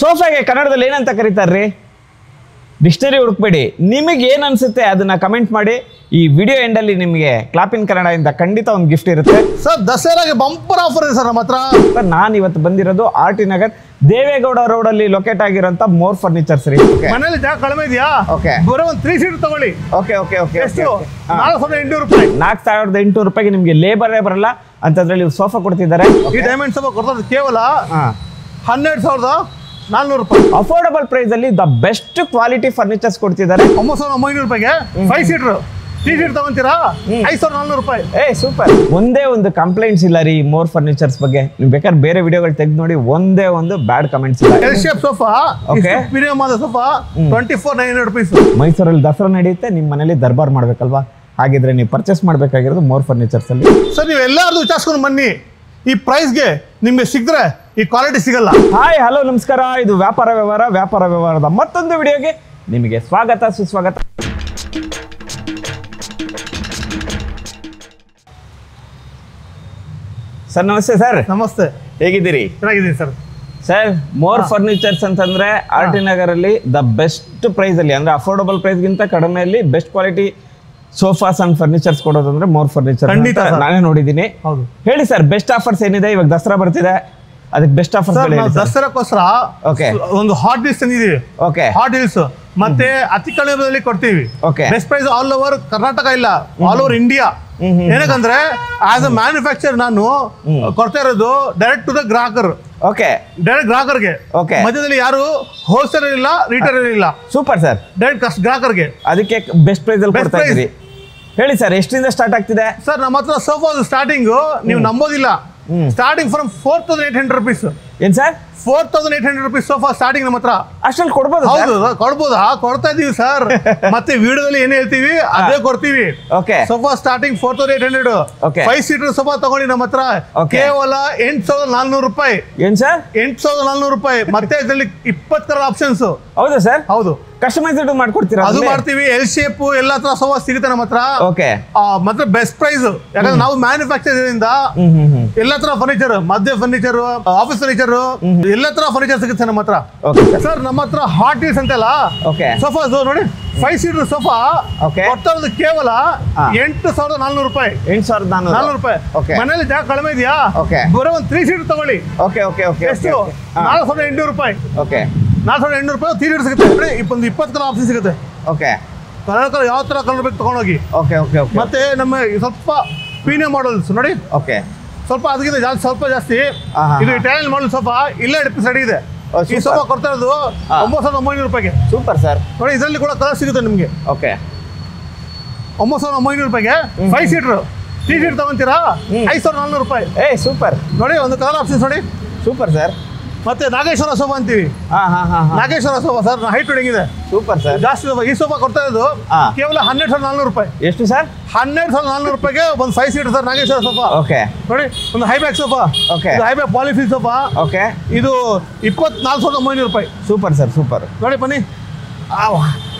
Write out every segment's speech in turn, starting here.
ಸೋಫಾಗೆ ಕನ್ನಡದಲ್ಲಿ ಏನಂತ ಕರೀತಾರ್ರಿ? ಡಿಕ್ಷನರಿ ಹುಡುಕ್ಬೇಡಿ, ನಿಮಗೆ ಏನು ಅನ್ಸುತ್ತೆ ಅದನ್ನ ಕಮೆಂಟ್ ಮಾಡಿ. ಈ ವಿಡಿಯೋ ಎಂಡಲ್ಲಿ ನಿಮಗೆ ಕ್ಲಾಪ್ ಇನ್ ಕನ್ನಡದಿಂದ ಖಂಡಿತ ಒಂದು ಗಿಫ್ಟ್ ಇರುತ್ತೆ ಸರ್. ದಸರಾಗೆ ಬಂಪರ್ ಆಫರ್ ಇದೆ ಸರ್ ನಮ್ಮ ಹತ್ರ. ನಾನು ಇವತ್ತು ಬಂದಿರೋದು RT ನಗರ್ ದೇವೇಗೌಡ ರೋಡ್ ಅಲ್ಲಿ ಲೊಕೇಟ್ ಆಗಿರೋಂಥ ಮೋರ್ ಫರ್ನಿಚರ್ಸ್ ರೀ. ಮನೇಲಿ ಜಾಗ ಕಡಿಮೆ ಇದೆಯಾ? ಓಕೆ, ಬರೋ ಒಂದು 3 ಸೀಟ್ ತಗೊಳ್ಳಿ. Okay okay okay. ಎಷ್ಟು? 4800 ರೂಪಾಯಿ. 4800 ರೂಪಾಯಿಗೆ ನಿಮಗೆ ಲೇಬರೇ ಬರಲ್ಲ ಅಂತದ್ರಲ್ಲಿ ಸೋಫಾ ಕೊಡ್ತಿದ್ದಾರೆ. ಈ ಡೈಮಂಡ್ ಸೋಫಾ ಕೊಡ್ತಾರೆ ಕೇವಲ 12400 ರೂಪಾಯಿ. ಅಫೋರ್ಡಬಲ್ ಪ್ರೈಸ್ ಅಲ್ಲಿ ದ ಬೆಸ್ಟ್ ಕ್ವಾಲಿಟಿ ಫರ್ನಿಚರ್ಸ್ ಕೊಡ್ತಿದ್ದಾರೆ. 9900 ರೂಪಾಯಿಗೆ 5 ಸೀಟರ್ 3 ಸೀಟ್ ತಗೊಂತೀರಾ 5400 ರೂಪಾಯಿ. ಸೂಪರ್. ಒಂದೇ ಒಂದು ಕಂಪ್ಲೇಂಟ್ಸ್ ಇಲ್ಲ ರೀ ಮೋರ್ ಫರ್ನಿಚರ್ಸ್ ಬಗ್ಗೆ. ನೀವು ಬೇಕಾದ್ರೆ ಬೇರೆ ವಿಡಿಯೋಗಳು ತೆಗೆದು ನೋಡಿ, ಒಂದೇ ಒಂದು ಬ್ಯಾಡ್ ಕಮೆಂಟ್ಸ್ ಇಲ್ಲ. ಎಲ್ ಶೇಪ್ ಸೋಫಾ, ಪ್ರೀಮಿಯಂ ಆದ ಸೋಫಾ 24900 ರೂಪಾಯಿ. ಮೈಸೂರಲ್ಲಿ ದಸರಾ ನಡೆಯುತ್ತೆ, ನಿಮ್ಮ ಮನೇಲಿ ದರ್ಬಾರ್ ಮಾಡ್ಬೇಕಲ್ವಾ? ಹಾಗಿದ್ರೆ ನೀವು ಪರ್ಚೇಸ್ ಮಾಡಬೇಕಾಗಿರೋದು ಮೋರ್ ಫರ್ನಿಚರ್ಸ್ ಅಲ್ಲಿ. ಸರ್ ನೀವು ಎಲ್ಲಾರ್ದು ವಿಚಾರಿಸ್ಕೊಂಡು ಬನ್ನಿ, ಈ ಪ್ರೈಸ್ಗೆ ನಿಮ್ಗೆ ಸಿಕ್ಕಿದ್ರೆ ಈ ಕ್ವಾಲಿಟಿ ಸಿಗಲ್ಲ. ಹಾಯ್ ಹಲೋ ನಮಸ್ಕಾರ, ಇದು ವ್ಯಾಪಾರ ವ್ಯವಹಾರದ ಮತ್ತೊಂದು ವಿಡಿಯೋಗೆ ನಿಮಗೆ ಸ್ವಾಗತ ಸುಸ್ವಾಗತ. ಸರ್ ನಮಸ್ತೆ. ಸರ್ ನಮಸ್ತೆ, ಹೇಗಿದ್ದೀರಿ? ಚೆನ್ನಾಗಿದ್ದೀನಿ ಸರ್. ಸರ್ ಮೋರ್ ಫರ್ನಿಚರ್ಸ್ ಅಂತಂದ್ರೆ RT ನಗರಲ್ಲಿ ದ ಬೆಸ್ಟ್ ಪ್ರೈಸ್ ಅಲ್ಲಿ, ಅಂದ್ರೆ ಅಫೋರ್ಡಬಲ್ ಪ್ರೈಸ್ಗಿಂತ ಕಡಿಮೆಯಲ್ಲಿ best quality sofas and furnitures ಕೊಡೋದಂದ್ರೆ ಮೋರ್ ಫರ್ನಿಚರ್. ಖಂಡಿತ ನಾನೇ ನೋಡಿದ್ದೀನಿ. ಹೌದು. ಹೇಳಿ ಸರ್, ಬೆಸ್ಟ್ ಆಫರ್ಸ್ ಏನಿದೆ? ಇವಾಗ ದಸರಾ ಬರ್ತಿದೆ, ಅದಕ್ಕೆ ಬೆಸ್ಟ್ ಆಫರ್ಸ್. ದಸರಾಕ್ಕೋಸ್ಕರ ಒಂದು ಹಾಟ್ ಡೀಲ್ಸ್ ತಂದಿದ್ದೀವಿ. ಓಕೆ, ಹಾಟ್ ಡೀಲ್ಸ್ ಮತ್ತೆ ಅತಿ ಕಡಿಮೆ ಬೆಲೆಯಲ್ಲಿ ಕೊಡ್ತೀವಿ. Okay, best price all over Karnataka ಇಲ್ಲ, ಆಲ್ ಓವರ್ ಇಂಡಿಯಾ. ಏನಕ್ಕಂದ್ರೆ ಆಸ್ ಅ ಮ್ಯಾನುಫ್ಯಾಕ್ಚರ್ ನಾನು ಕೊಡ್ತಾ ಇರೋದು ಡೈರೆಕ್ಟ್ ಟು ದ ಗ್ರಾಹಕರು. ಓಕೆ, ಡೈರೆಕ್ಟ್ ಗ್ರಾಹಕರಿಗೆ. ಓಕೆ, ಮಧ್ಯದಲ್ಲಿ ಯಾರು ಹೋಲ್ಸೇಲ್ ಇಲ್ಲ, ರಿಟೇಲ್ ಇಲ್ಲ. Super sir. ಡೈರೆಕ್ಟ್ ಗ್ರಾಹಕರಿಗೆ, ಅದಕ್ಕೆ ಬೆಸ್ಟ್ ಪ್ರೈಸ್ ಅಲ್ಲಿ ಕೊಡ್ತಾ ಇದ್ದೀರಿ. ಹೇಳಿ ಸರ್, ಎಷ್ಟರಿಂದ ಸ್ಟಾರ್ಟ್ ಆಗ್ತಿದೆ? ಸರ್ ನಮ್ಮ ಹತ್ರ ಸೋಫಾ ಸ್ಟಾರ್ಟಿಂಗ್ ನೀವು ನಂಬೋದಿಲ್ಲ, ಸ್ಟಾರ್ಟಿಂಗ್ ಫ್ರಮ್ 4800 ರೂಪೀಸ್. ಏನ್ ಸರ್? 4800 ರೂಪೀಸ್ ಸೋಫಾ ಸ್ಟಾರ್ಟಿಂಗ್ ನಮ್ಮ ಹತ್ರ. ಅಷ್ಟರಲ್ಲಿ ಕೊಡ್ಬೋದು? ಹೌದು, ಕೊಡ್ಬೋದಾ? ಕೊಡ್ತಾ ಇದೀವಿ ಸರ್. ಮತ್ತೆ ವಿಡಿಯೋದಲ್ಲಿ ಏನ್ ಹೇಳ್ತೀವಿ ಅದೇ ಕೊಡ್ತೀವಿ. Okay, sofa starting 4800. 5 seater sofa ತಗೊಂಡಿ ನಮ್ಮ ಹತ್ರ ಕೇವಲ 8400 ರೂಪಾಯಿ. ಏನ್ ಸರ್? 8400 ರೂಪಾಯಿ. ಮತ್ತೆ ಇದರಲ್ಲಿ 20 ಕಲರ್ ಆಪ್ಷನ್ಸ್. ಹೌದಾ ಸರ್? ಹೌದು. ಕಸ್ಟಮೈಸ್ಡ್ ಮಾಡ್ಕೊಡ್ತೀರಾ? ಅದು ಮಾಡ್ತೀವಿ. ಎಲ್ ಶೇಪ್ ಎಲ್ಲಾ ತರ ಸೋಫಾ ಸಿಗುತ್ತೆ ನಮ್ಮ ಹತ್ರ. ಓಕೆ, ಮತ್ತೆ ಬೆಸ್ಟ್ ಪ್ರೈಸ್, ಯಾಕಂದ್ರೆ ನಾವು ಮ್ಯಾನುಫ್ಯಾಕ್ಚರ್ ಇಂದ ಎಲ್ಲಾ ತರ ಫರ್ನಿಚರ್, ಮಧ್ಯ ಫರ್ನಿಚರ್, ಆಫೀಸ್ ಫರ್ನಿಚರ್, ಎಲ್ಲಾ ತರ ಫರ್ನಿಚರ್ ಸಿಗುತ್ತೆ ನಮ್ಮ ಹತ್ರ. ಸರ್ ನಮ್ಮ ಹತ್ರ ಹಾಟ್ ಡೀಲ್ಸ್ ಅಂತೆಲ್ಲ ಸೋಫಾ ನೋಡಿ, 5 ಸೀಟರ್ ಸೋಫಾ ಕೊಡ್ತಾ ಇರೋದು ಕೇವಲ 8400 ರೂಪಾಯಿ. 8400 ರೂಪಾಯಿ. ಮನೇಲಿ ಜಾಗ ಕಡಿಮೆ ಇದೆಯಾ? ಬರೋ ಒಂದು 3 ಸೀಟರ್ ತಗೊಳ್ಳಿ. ಎಷ್ಟು? 4800 ರೂಪಾಯಿ. 4800 ರೂಪಾಯಿ 3 ಸೀಟರ್ ಸಿಗುತ್ತೆ. 20 ಕಲರ್ ಆಪ್ಷನ್ ಸಿಗುತ್ತೆ. ಕಲರ್ ಯಾವ ತರ ಕಲರ್ ಬೇಕು ತಗೊಂಡೋಗಿ. ಮತ್ತೆ ನಮ್ಮ ಸ್ವಲ್ಪ ಪ್ರೀಮಿಯಂ ಮಾಡಲ್ಸ್ ನೋಡಿ. ಸ್ವಲ್ಪ ಅದಕ್ಕಿಂತ ಸ್ವಲ್ಪ ಜಾಸ್ತಿ. ಇದು ಇಟಾಲಿಯನ್ ಮಾಡಲ್ ಸೋಫಾ ಇಲ್ಲೇ ರೆಡಿ ಇದೆ. ಈ ಸೋಫಾ ಕೊಡ್ತಾ ಇರೋದು 9900 ರೂಪಾಯಿಗೆ. Super sir. ನೋಡಿ, ಇದರಲ್ಲಿ ಕೂಡ ಕಲರ್ ಸಿಗುತ್ತೆ ನಿಮಗೆ. 9900 ರೂಪಾಯಿಗೆ 5 ಸೀಟರ್ 3 ಸೀಟರ್ ತಗೊಂತೀರಾ 5400 ರೂಪಾಯಿ. ಸೂಪರ್. ನೋಡಿ, ಒಂದು ಕಲರ್ ಆಪ್ಷನ್ಸ್ ನೋಡಿ. Super sir. ಮತ್ತೆ ನಾಗೇಶ್ವರ ಸೋಫಾ ಅಂತೀವಿ. Nageshwara sofa sir height wedding ಇದೆ. Super sir. ಜಾಸ್ತಿ ಸೋಫಾ. ಈ ಸೋಫಾ ಕೊಡ್ತಾ ಇರೋದು ಕೇವಲ 12400 ರೂಪಾಯಿ. ಎಷ್ಟು ಸರ್? 12400 ರೂಪಾಯಿಗೆ ಒಂದು 5 ಸೀಟರ್ ಸರ್ ನಾಗೇಶ್ವರ ಸೋಫಾ. ನೋಡಿ, ಒಂದು ಹೈಬ್ಯಾಕ್ ಸೋಫಾ. ಹೈಬ್ಯಾಕ್ ಪಾಲಿಫಿಲ್ ಸೋಫಾ. ಇದು 24900 ರೂಪಾಯಿ. Super sir, super. ನೋಡಿ ಬನ್ನಿ,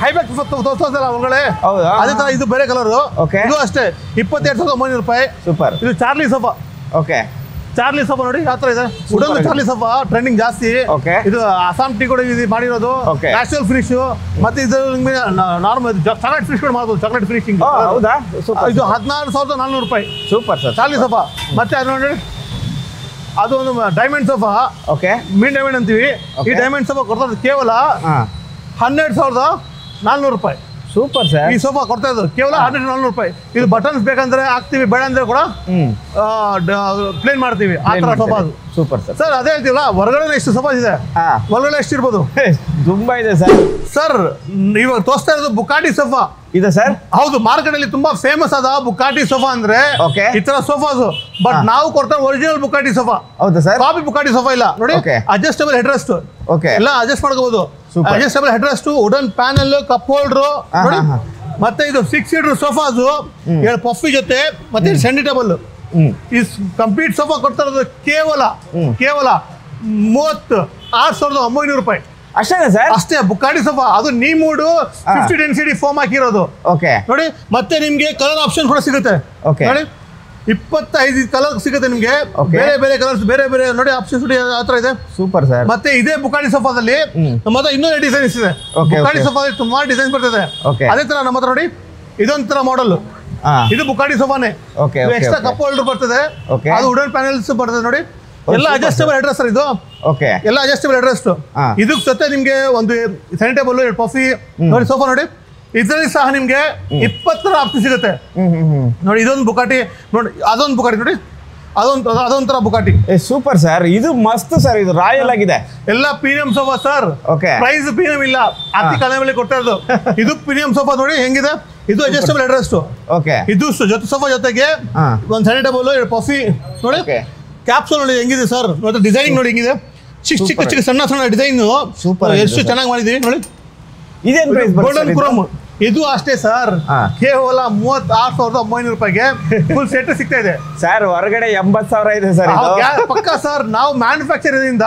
ಹೈಬ್ಯಾಕ್ ತೋರಿಸೋದಲ್ಲ ಒಳಗಡೆ, ಅದೇ ತರ ಇದು ಬೇರೆ ಕಲರ್. ಇದು ಅಷ್ಟೇ 22900 ರೂಪಾಯಿ. ಸೂಪರ್. ಇದು ಚಾರ್ಲಿ ಸೋಫಾ. ಚಾರ್ಲಿ ಸೋಫಾ ನೋಡಿ ಯಾವ ತರ ಇದೆ. ವುಡನ್ ಚಾರ್ಲಿ ಸೋಫಾ ಟ್ರೆಂಡಿಂಗ್ ಜಾಸ್ತಿ. ಇದು ಅಸ್ಸಾಂ ಟೀ ಕೂಡ ಮಾಡಿರೋದು, ನ್ಯಾಚುರಲ್ ಫಿನಿಶ್. ಮತ್ತೆ ಇದು ನಾರ್ಮಲ್ ಚಾಕ್ಲೇಟ್ ಫಿನಿಶ್ ಕೂಡ ಮಾಡ್ಬೋದು. Chocolate finishing. ಇದು 16400 ರೂಪಾಯಿ. Super sir, Charlie sofa. ಮತ್ತೆ ಅದು ನೋಡಿ, ಅದು ಒಂದು ಡೈಮಂಡ್ ಸೋಫಾ. ಮೀನ್ ಡೈಮಂಡ್ ಅಂತೀವಿ. ಈ ಡೈಮಂಡ್ ಸೋಫಾ ಕೊಡ್ತಾ ಕೇವಲ 12400 ರೂಪಾಯಿ. Super sir. ಈ ಸೋಫಾ ಕೊಡ್ತಾ ಇದ್ದು ಕೇವಲ 12400 ರೂಪಾಯಿ. ಇದು ಬಟನ್ಸ್ ಬೇಕಂದ್ರೆ ಹಾಕ್ತಿವಿ, ಬೇಡ ಅಂದ್ರೆ ಕೂಡ ಪ್ಲೇನ್ ಮಾಡ್ತೀವಿ. ಆ ತರ ಸೋಫಾ ಅದು. Super sir. ಸರ್ ಅದೇ ಹೇಳ್ತೀವಲ್ಲ, ಹೊರಗಡೆ ಎಷ್ಟು ಸೋಫಾ ಇದೆ, ಹೊರಗಡೆ ಎಷ್ಟು ಇರ್ಬೋದು? ತುಂಬಾ ಇದೆ ಸರ್. ಸರ್ ಇವಾಗ ತೋರಿಸ್ತಾ ಇರೋದು ಬುಕಾಟಿ ಸೋಫಾ ಇದೆ ಸರ್. ಹೌದು, ಮಾರ್ಕೆಟ್ ಅಲ್ಲಿ ತುಂಬಾ ಫೇಮಸ್ ಆದ ಬುಕಾಟಿ ಸೋಫಾ ಅಂದ್ರೆ ಈ ತರ ಸೋಫಾಸ್. ಬಟ್ ನಾವು ಕೊಡ್ತಾ ಒರಿಜಿನಲ್ ಬುಕಾಟಿ ಸೋಫಾ. ಹೌದಾ ಸರ್? ಕಾಪಿ ಬುಕಾಟಿ ಸೋಫಾ ಇಲ್ಲ. ನೋಡಿ, ಅಡ್ಜಸ್ಟಬಲ್ ಹೆಡ್ ರೆಸ್ಟ್ ಎಲ್ಲ ಅಡ್ಜಸ್ಟ್ ಮಾಡ್ಕೋಬಹುದು. Adjustable head rest, wooden panel, cup holder ನೋಡಿ. ಮತ್ತೆ ಇದು 6 ಸೀಟರ್ ಸೋಫಾಸ್, 2 ಪಫಿ ಜೊತೆ ಮತ್ತೆ ಸೆಂಡಿ ಟೇಬಲ್. ಈ ಕಂಪ್ಲೀಟ್ ಸೋಫಾ ಕೊಡ್ತಾ ಇರೋದು ಕೇವಲ 36900 ರೂಪಾಯಿ. ಅಷ್ಟೇ ಸರ್? ಅಷ್ಟೇ. ಬುಕಾಟಿ ಸೋಫಾ, ಅದು ನೀಮೂಡು 50 ಡೆನ್ಸಿಟಿ ಫೋಮ್ ಹಾಕಿರೋದು. ನೋಡಿ, ಮತ್ತೆ ನಿಮ್ಗೆ ಕಲರ್ ಆಪ್ಷನ್ ಕೂಡ ಸಿಗುತ್ತೆ. ನೋಡಿ, 25 ಕಲರ್ ಸಿಗುತ್ತೆ ನಿಮ್ಗೆ, ಬೇರೆ ಬೇರೆ ಕಲರ್ಸ್, ಬೇರೆ ಬೇರೆ ನೋಡಿ ಆಪ್ಷನ್ಸ್ ಆತರ ಇದೆ. Super sir. ಮತ್ತೆ ಇದೇ ಬುಕಾಟಿ ಸೋಫಾದಲ್ಲಿ ನಮ್ಮ ಹತ್ರ ಇನ್ನೂ ಡಿಸೈನ್ಸ್ ಇದೆ. ಬುಕಾಟಿ ಸೋಫಾದಲ್ಲಿ ತುಂಬಾ ಡಿಸೈನ್ಸ್ ಬರ್ತದೆ. ಅದೇ ತರ ನಮ್ಮ ಹತ್ರ ನೋಡಿ ಇದೊಂಥರ ಮಾಡೆಲ್, ಇದು ಬುಕಾಟಿ ಸೋಫಾನೆ. ಎಕ್ಸ್ಟ್ರಾ ಕಪ್ ಹೋಲ್ಡರ್ ಬರ್ತದೆ, ಅದು ವುಡನ್ ಪ್ಯಾನೆಲ್ಸ್ ಬರ್ತದೆ ನೋಡಿ. ಎಲ್ಲ ಅಡ್ಜಸ್ಟಬಲ್ ಅಡ್ರೆಸ್ ಸರ್ ಇದು. ಎಲ್ಲ ಅಡ್ಜಸ್ಟಬಲ್ ಅಡ್ರೆಸ್. ಇದಕ್ಕೆ ಸತ್ತೆ ನಿಮ್ಗೆ ಒಂದು ಸೆಂಟರ್ ಟೇಬಲ್, 2 ಕಾಫಿ ನೋಡಿ, ಸೋಫಾ ನೋಡಿ. ಇದರಲ್ಲಿ ಸಹ ನಿಮ್ಗೆ 20 ಆಪ್ಷನ್ ಸಿಗುತ್ತೆ ನೋಡಿ. ಇದೊಂದು ಬುಕಾಟಿ ನೋಡಿ, ಅದೊಂದು ಬುಕಾಟಿ ನೋಡಿ, ಅದೊಂಥರ ಬುಕಾಟಿ. ಸೂಪರ್ ಸರ್, ಇದು ಮಸ್ತ್ ಸರ್, ಇದು ರಾಯಲ್ ಆಗಿದೆ. ಎಲ್ಲ premium sofa sir. Price premium ಇಲ್ಲ, ಅತಿ ಕಡಿಮೆ ಬೆಲೆ ಕೊಡ್ತಾ ಇರೋದು. ಇದು ಪ್ರೀಮಿಯಂ ಸೋಫಾ ನೋಡಿ ಹೆಂಗಿದೆ. ಇದು ಅಡ್ಜಸ್ಟಬಲ್ ಅಡ್ರೆಸ್. ಇದು ಜೊತೆ ಸೋಫಾ ಜೊತೆಗೆ ಒಂದು ಸೆಂಟರ್ ಟೇಬಲ್, 2 ಕಾಫಿ ನೋಡಿ. ಕ್ಯಾಪ್ಸೂಲ್ ನೋಡಿ ಹೆಂಗಿದೆ ಸರ್, ಮತ್ತೆ ಡಿಸೈನಿಂಗ್ ನೋಡಿ ಹೆಂಗಿದೆ. ಚಿಕ್ಕ ಚಿಕ್ಕ ಸಣ್ಣ ಸಣ್ಣ ಡಿಸೈನ್ ಸೂಪರ್, ಎಷ್ಟು ಚೆನ್ನಾಗಿ ಮಾಡಿದೀವಿ ನೋಡಿ. ಇದೇನ್ ಪ್ರೈಸ್? Golden Chrome. ಇದು ಅಷ್ಟೇ ಸರ್, ಕೇವಲ 36,900 ರೂಪಾಯಿಗೆ ಫುಲ್ ಸೆಟ್ ಸಿಗ್ತಾ ಇದೆ ಸರ್. ಹೊರಗಡೆ 80,000 ಇದೆ ಸರ್. ಪಕ್ಕ ಸರ್, ನಾವು ಮ್ಯಾನುಫ್ಯಾಕ್ಚರ್ ಇಂದ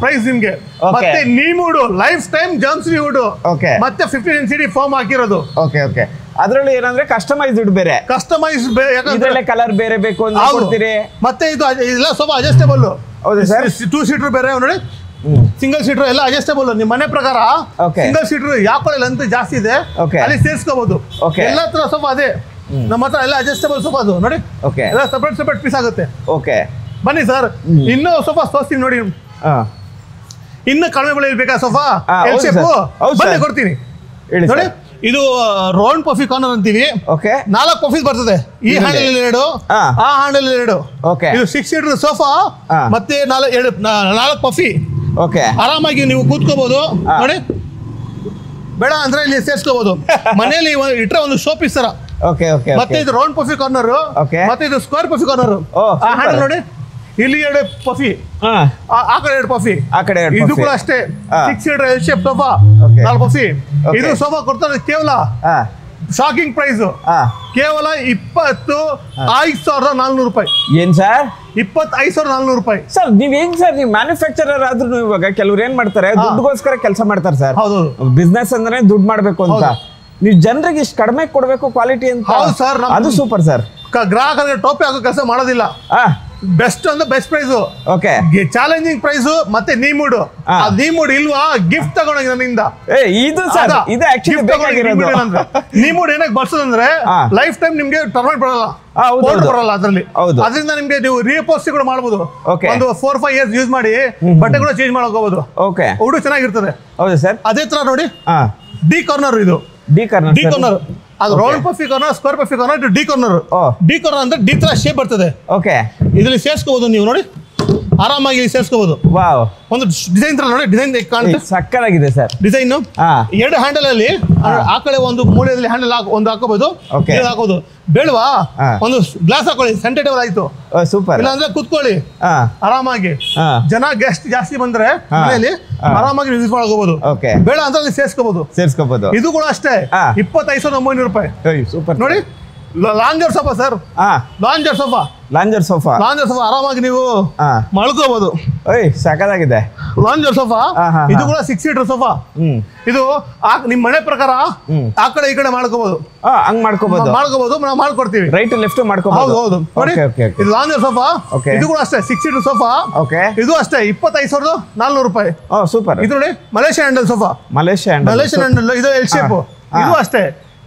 ಪ್ರೈಸ್ ನಿಮ್ಗೆ. ಮತ್ತೆ ನೀಮುಡ್ ಲೈಫ್ ಟೈಮ್ ಜಮ್ಸ್ ವುಡ್, ಮತ್ತೆ 15 NCD ಫಾರ್ಮ್ ಹಾಕಿರೋದು. ಅದ್ರಲ್ಲಿ ಏನಂದ್ರೆ ಕಸ್ಟಮೈಸ್ಡ್ ಬೇರೆ, ಕಸ್ಟಮೈಸ್ ಯಾಕಂದ್ರೆ ಕಲರ್ ಬೇರೆ ಬೇಕು ಅಂತ ಕೊಡ್ತೀರಿ. ಮತ್ತೆ ಇದು ಎಲ್ಲ ಸ್ವಲ್ಪ ಅಡ್ಜಸ್ಟೇಬಲ್. ಹೌದು ಸರ್. 2 ಸೀಟರ್ ಬೇರೆ ನೋಡಿ, ಸಿಂಗಲ್ ಸೀಟರ್ ಎಲ್ಲ ಅಡ್ಜಸ್ಟೇಬಲ್. ನಿಮ್ಮ ಮನೆ ಪ್ರಕಾರ ಸಿಂಗಲ್ ಸೀಟರ್ ಯಾವ ಕಡೆ ಲೆಂತ್ ಜಾಸ್ತಿ ಇದೆ ಅಲ್ಲಿ ಸೇರಿಸ್ಕೋಬಹುದು. ಎಲ್ಲ ತರ ಸೋಫಾ ಅದೇ ನಮ್ಮ ಹತ್ರ, ಎಲ್ಲ ಅಡ್ಜಸ್ಟೇಬಲ್ ಸೋಫಾ ಅದು ನೋಡಿ. ಎಲ್ಲ ಸಪರೇಟ್ ಸಪರೇಟ್ ಪೀಸ್ ಆಗುತ್ತೆ. ಬನ್ನಿ ಸರ್, ಇನ್ನೂ ಸೋಫಾ ತೋರಿಸ್ತೀನಿ ನೋಡಿ. ಇನ್ನು ಕಡಿಮೆ ಬೆಲೆ ಬೇಕಾ ಸೋಫಾ? ಬನ್ನಿ ಕೊಡ್ತೀನಿ ನೋಡಿ. ಇದು ರೌಂಡ್ ಪಫಿ ಕಾರ್ನರ್ ಅಂತೀವಿ. 4 ಪಫೀಸ್ ಬರ್ತದೆ. ಈ ಹ್ಯಾಂಡಲ್ 2, ಆ ಹ್ಯಾಂಡಲ್ 2. ಇದು 6 ಸೀಟರ್ ಸೋಫಾ, ಮತ್ತೆ 4 ಪಫಿ. ಆರಾಮಾಗಿ ನೀವು ಕೂತ್ಕೋಬಹುದು ನೋಡಿ. ಬೇಡ ಅಂದ್ರೆ ಇಲ್ಲಿ ಸೇರ್ಸ್ಕೋಬಹುದು. ಮನೆಯಲ್ಲಿ ಇಟ್ರೆ ಒಂದು ಶೋ ಪೀಸ್ ತರ. ಮತ್ತೆ ಇದು ರೌಂಡ್ ಪಫಿ ಕಾರ್ನರ್, ಮತ್ತೆ ಇದು ಸ್ಕ್ವೇರ್ ಪಫಿ ಕಾರ್ನರ್. ಆ ಹ್ಯಾಂಡಲ್ ನೋಡಿ, ಇಲ್ಲಿ 2 ಪಫಿ, ಆ ಕಡೆ 2 ಪಫಿ. ಇದು ಕೂಡ ಅಷ್ಟೇ 6 ಸೀಟರ್ ಎಲ್ ಶೇಪ್ ಸೋಫಾ, 4 ಪಫಿ. ಇದು ಸೋಫಾ ಕೊಡ್ತಾರೆ ಕೇವಲ ಶಾಕಿಂಗ್ ಪ್ರೈಸ್, ಕೇವಲ 25,400 ರೂಪಾಯಿ. ಏನ್ ಸರ್? 25,400 ರೂಪಾಯಿ ಸರ್. ನೀವ್ ಹೆಂಗ್ ಸರ್, ನೀವು ಮ್ಯಾನುಫ್ಯಾಕ್ಚರರ್ ಆದ್ರೂ ಇವಾಗ ಕೆಲವ್ರು ಏನ್ ಮಾಡ್ತಾರೆ, ದುಡ್ಡುಗೋಸ್ಕರ ಕೆಲಸ ಮಾಡ್ತಾರೆ ಸರ್. ಹೌದು, ಬಿಸ್ನೆಸ್ ಅಂದ್ರೆ ದುಡ್ಡು ಮಾಡ್ಬೇಕು ಅಂತ. ನೀವು ಜನರಿಗೆ ಇಷ್ಟು ಕಡಿಮೆ ಕೊಡ್ಬೇಕು ಕ್ವಾಲಿಟಿ ಅಂತ. ಹೌದು ಸರ್, ಅದು ಸೂಪರ್ ಸರ್. ಗ್ರಾಹಕರಿಗೆ ಟೋಪಿ ಹಾಕೋ ಕೆಲಸ ಮಾಡೋದಿಲ್ಲ. ಬೆಸ್ಟ್ ಅಂದ್ರೆ ಬೆಸ್ಟ್ ಪ್ರೈಸ್. Challenging price. ಮತ್ತೆ ನೀಮುಡ್, ನೀಮುಡ್ ಇಲ್ವಾ ಗಿಫ್ಟ್ ತಗೊಂಡೋಗಿ ನನ್ನಿಂದ. ಇದು ಸರ್, ಇದು ಆಕ್ಚುಲಿ ಬೇಕಾಗಿರೋದು. ನೀಮುಡ್ ಏನಕ್ಕೆ ಬರ್ಸೋದಂದ್ರೆ ಲೈಫ್ ಟೈಮ್ ನಿಮ್ಗೆ ಟರ್ಮೆಂಟ್ ಬರಲ್ಲ, ಬರಲ್ಲ ಅದರಲ್ಲಿ. ಅದರಿಂದ ನಿಮ್ಗೆ ನೀವು ರೀಪೋಸ್ಟ್ ಕೂಡ ಮಾಡಬಹುದು. ಒಂದು 4-5 ಇಯರ್ಸ್ ಯೂಸ್ ಮಾಡಿ ಬಟ್ಟೆ ಕೂಡ ಚೇಂಜ್ ಮಾಡ್ಕೋಬಹುದು. ಉಡು ಚೆನ್ನಾಗಿರ್ತದೆ. ಹೌದು ಸರ್. ಅದೇ ತರ ನೋಡಿ, ಡಿ ಕಾರ್ನರ್. ಇದು ಡಿ ಕಾರ್ನರ್. ಅದು round puffy corner, square puffy corner, D corner. D corner ಅಂದ್ರೆ ಡಿ ತರ ಶೇಪ್ ಬರ್ತದೆ. ಇದರಲ್ಲಿ ಸೇರ್ಸ್ಕೋಬಹುದು ನೀವು ನೋಡಿ, ಆರಾಮಾಗಿ ಸೇರ್ಸ್ಕೋಬಹುದು. ಒಂದು ಡಿಸೈನ್ ತರ ನೋಡಿ, ಡಿಸೈನ್ ಕಾಣುತ್ತೆ, ಸಕ್ಕತ್ತಾಗಿದೆ ಸರ್ ಡಿಸೈನ್. 2 ಹ್ಯಾಂಡಲ್ ಅಲ್ಲಿ ಆ ಕಡೆ ಒಂದು ಮೂಲೆಯಲ್ಲಿ ಹ್ಯಾಂಡಲ್ ಒಂದು ಹಾಕೋಬಹುದು, ಹಾಕೋದು. ಬೇಡವಾ ಒಂದು ಗ್ಲಾಸ್ ಹಾಕೊಳ್ಳಿ, ಸೆಂಟರ್ ಟೇಬಲ್ ಆಯ್ತು. ಸೂಪರ್. ಇಲ್ಲ ಅಂದ್ರೆ ಕುತ್ಕೊಳ್ಳಿ ಆರಾಮಾಗಿ. ಜನ ಗೆಸ್ಟ್ ಜಾಸ್ತಿ ಬಂದ್ರೆ ಮನೆಯಲ್ಲಿ ಆರಾಮಾಗಿ ಯೂಸ್ ಮಾಡ್ಕೋಬಹುದು. ಬೇಡ ಅಂದ್ರೆ ಅಲ್ಲಿ ಸೇರ್ಸ್ಕೋಬಹುದು. ಇದು ಕೂಡ ಅಷ್ಟೇ 25,900 ರೂಪಾಯಿ. ಸೂಪರ್ ನೋಡಿ. Lounger sofa sir, lounger sofa ಆರಾಮಾಗಿ ನೀವು ಮಲ್ಕೋಬಹುದು. ಸಾಕಾಗಿದೆ ಲಾಂಜರ್ ಸೋಫಾ. ಇದು ಕೂಡ 6 ಸೀಟರ್ ಸೋಫಾ. ಇದು ನಿಮ್ ಮನೆ ಪ್ರಕಾರ ಆ ಕಡೆ ಈ ಕಡೆ ಮಾಡ್ಕೋಬಹುದು. ಹಂಗ್ ಮಾಡ್ಕೋಬಹುದು ನಾವು ಮಾಡ್ಕೊಡ್ತೀವಿ. ರೈಟ್ ಲೆಫ್ಟ್ ಮಾಡ್ಕೋಬಹುದು. ಹೌದು ನೋಡಿ, ಇದು ಲಾಂಜರ್ ಸೋಫಾ. ಇದು ಕೂಡ ಅಷ್ಟೇ 6 ಸೀಟರ್ ಸೋಫಾ. ಇದು ಅಷ್ಟೇ 25,400 ರೂಪಾಯಿ. ಸೂಪರ್. ಇದು ನೋಡಿ Malaysian handle sofa. Malaysian handle. ಇದು ಎಲ್ ಶೇಪ್. ಇದು ಅಷ್ಟೇ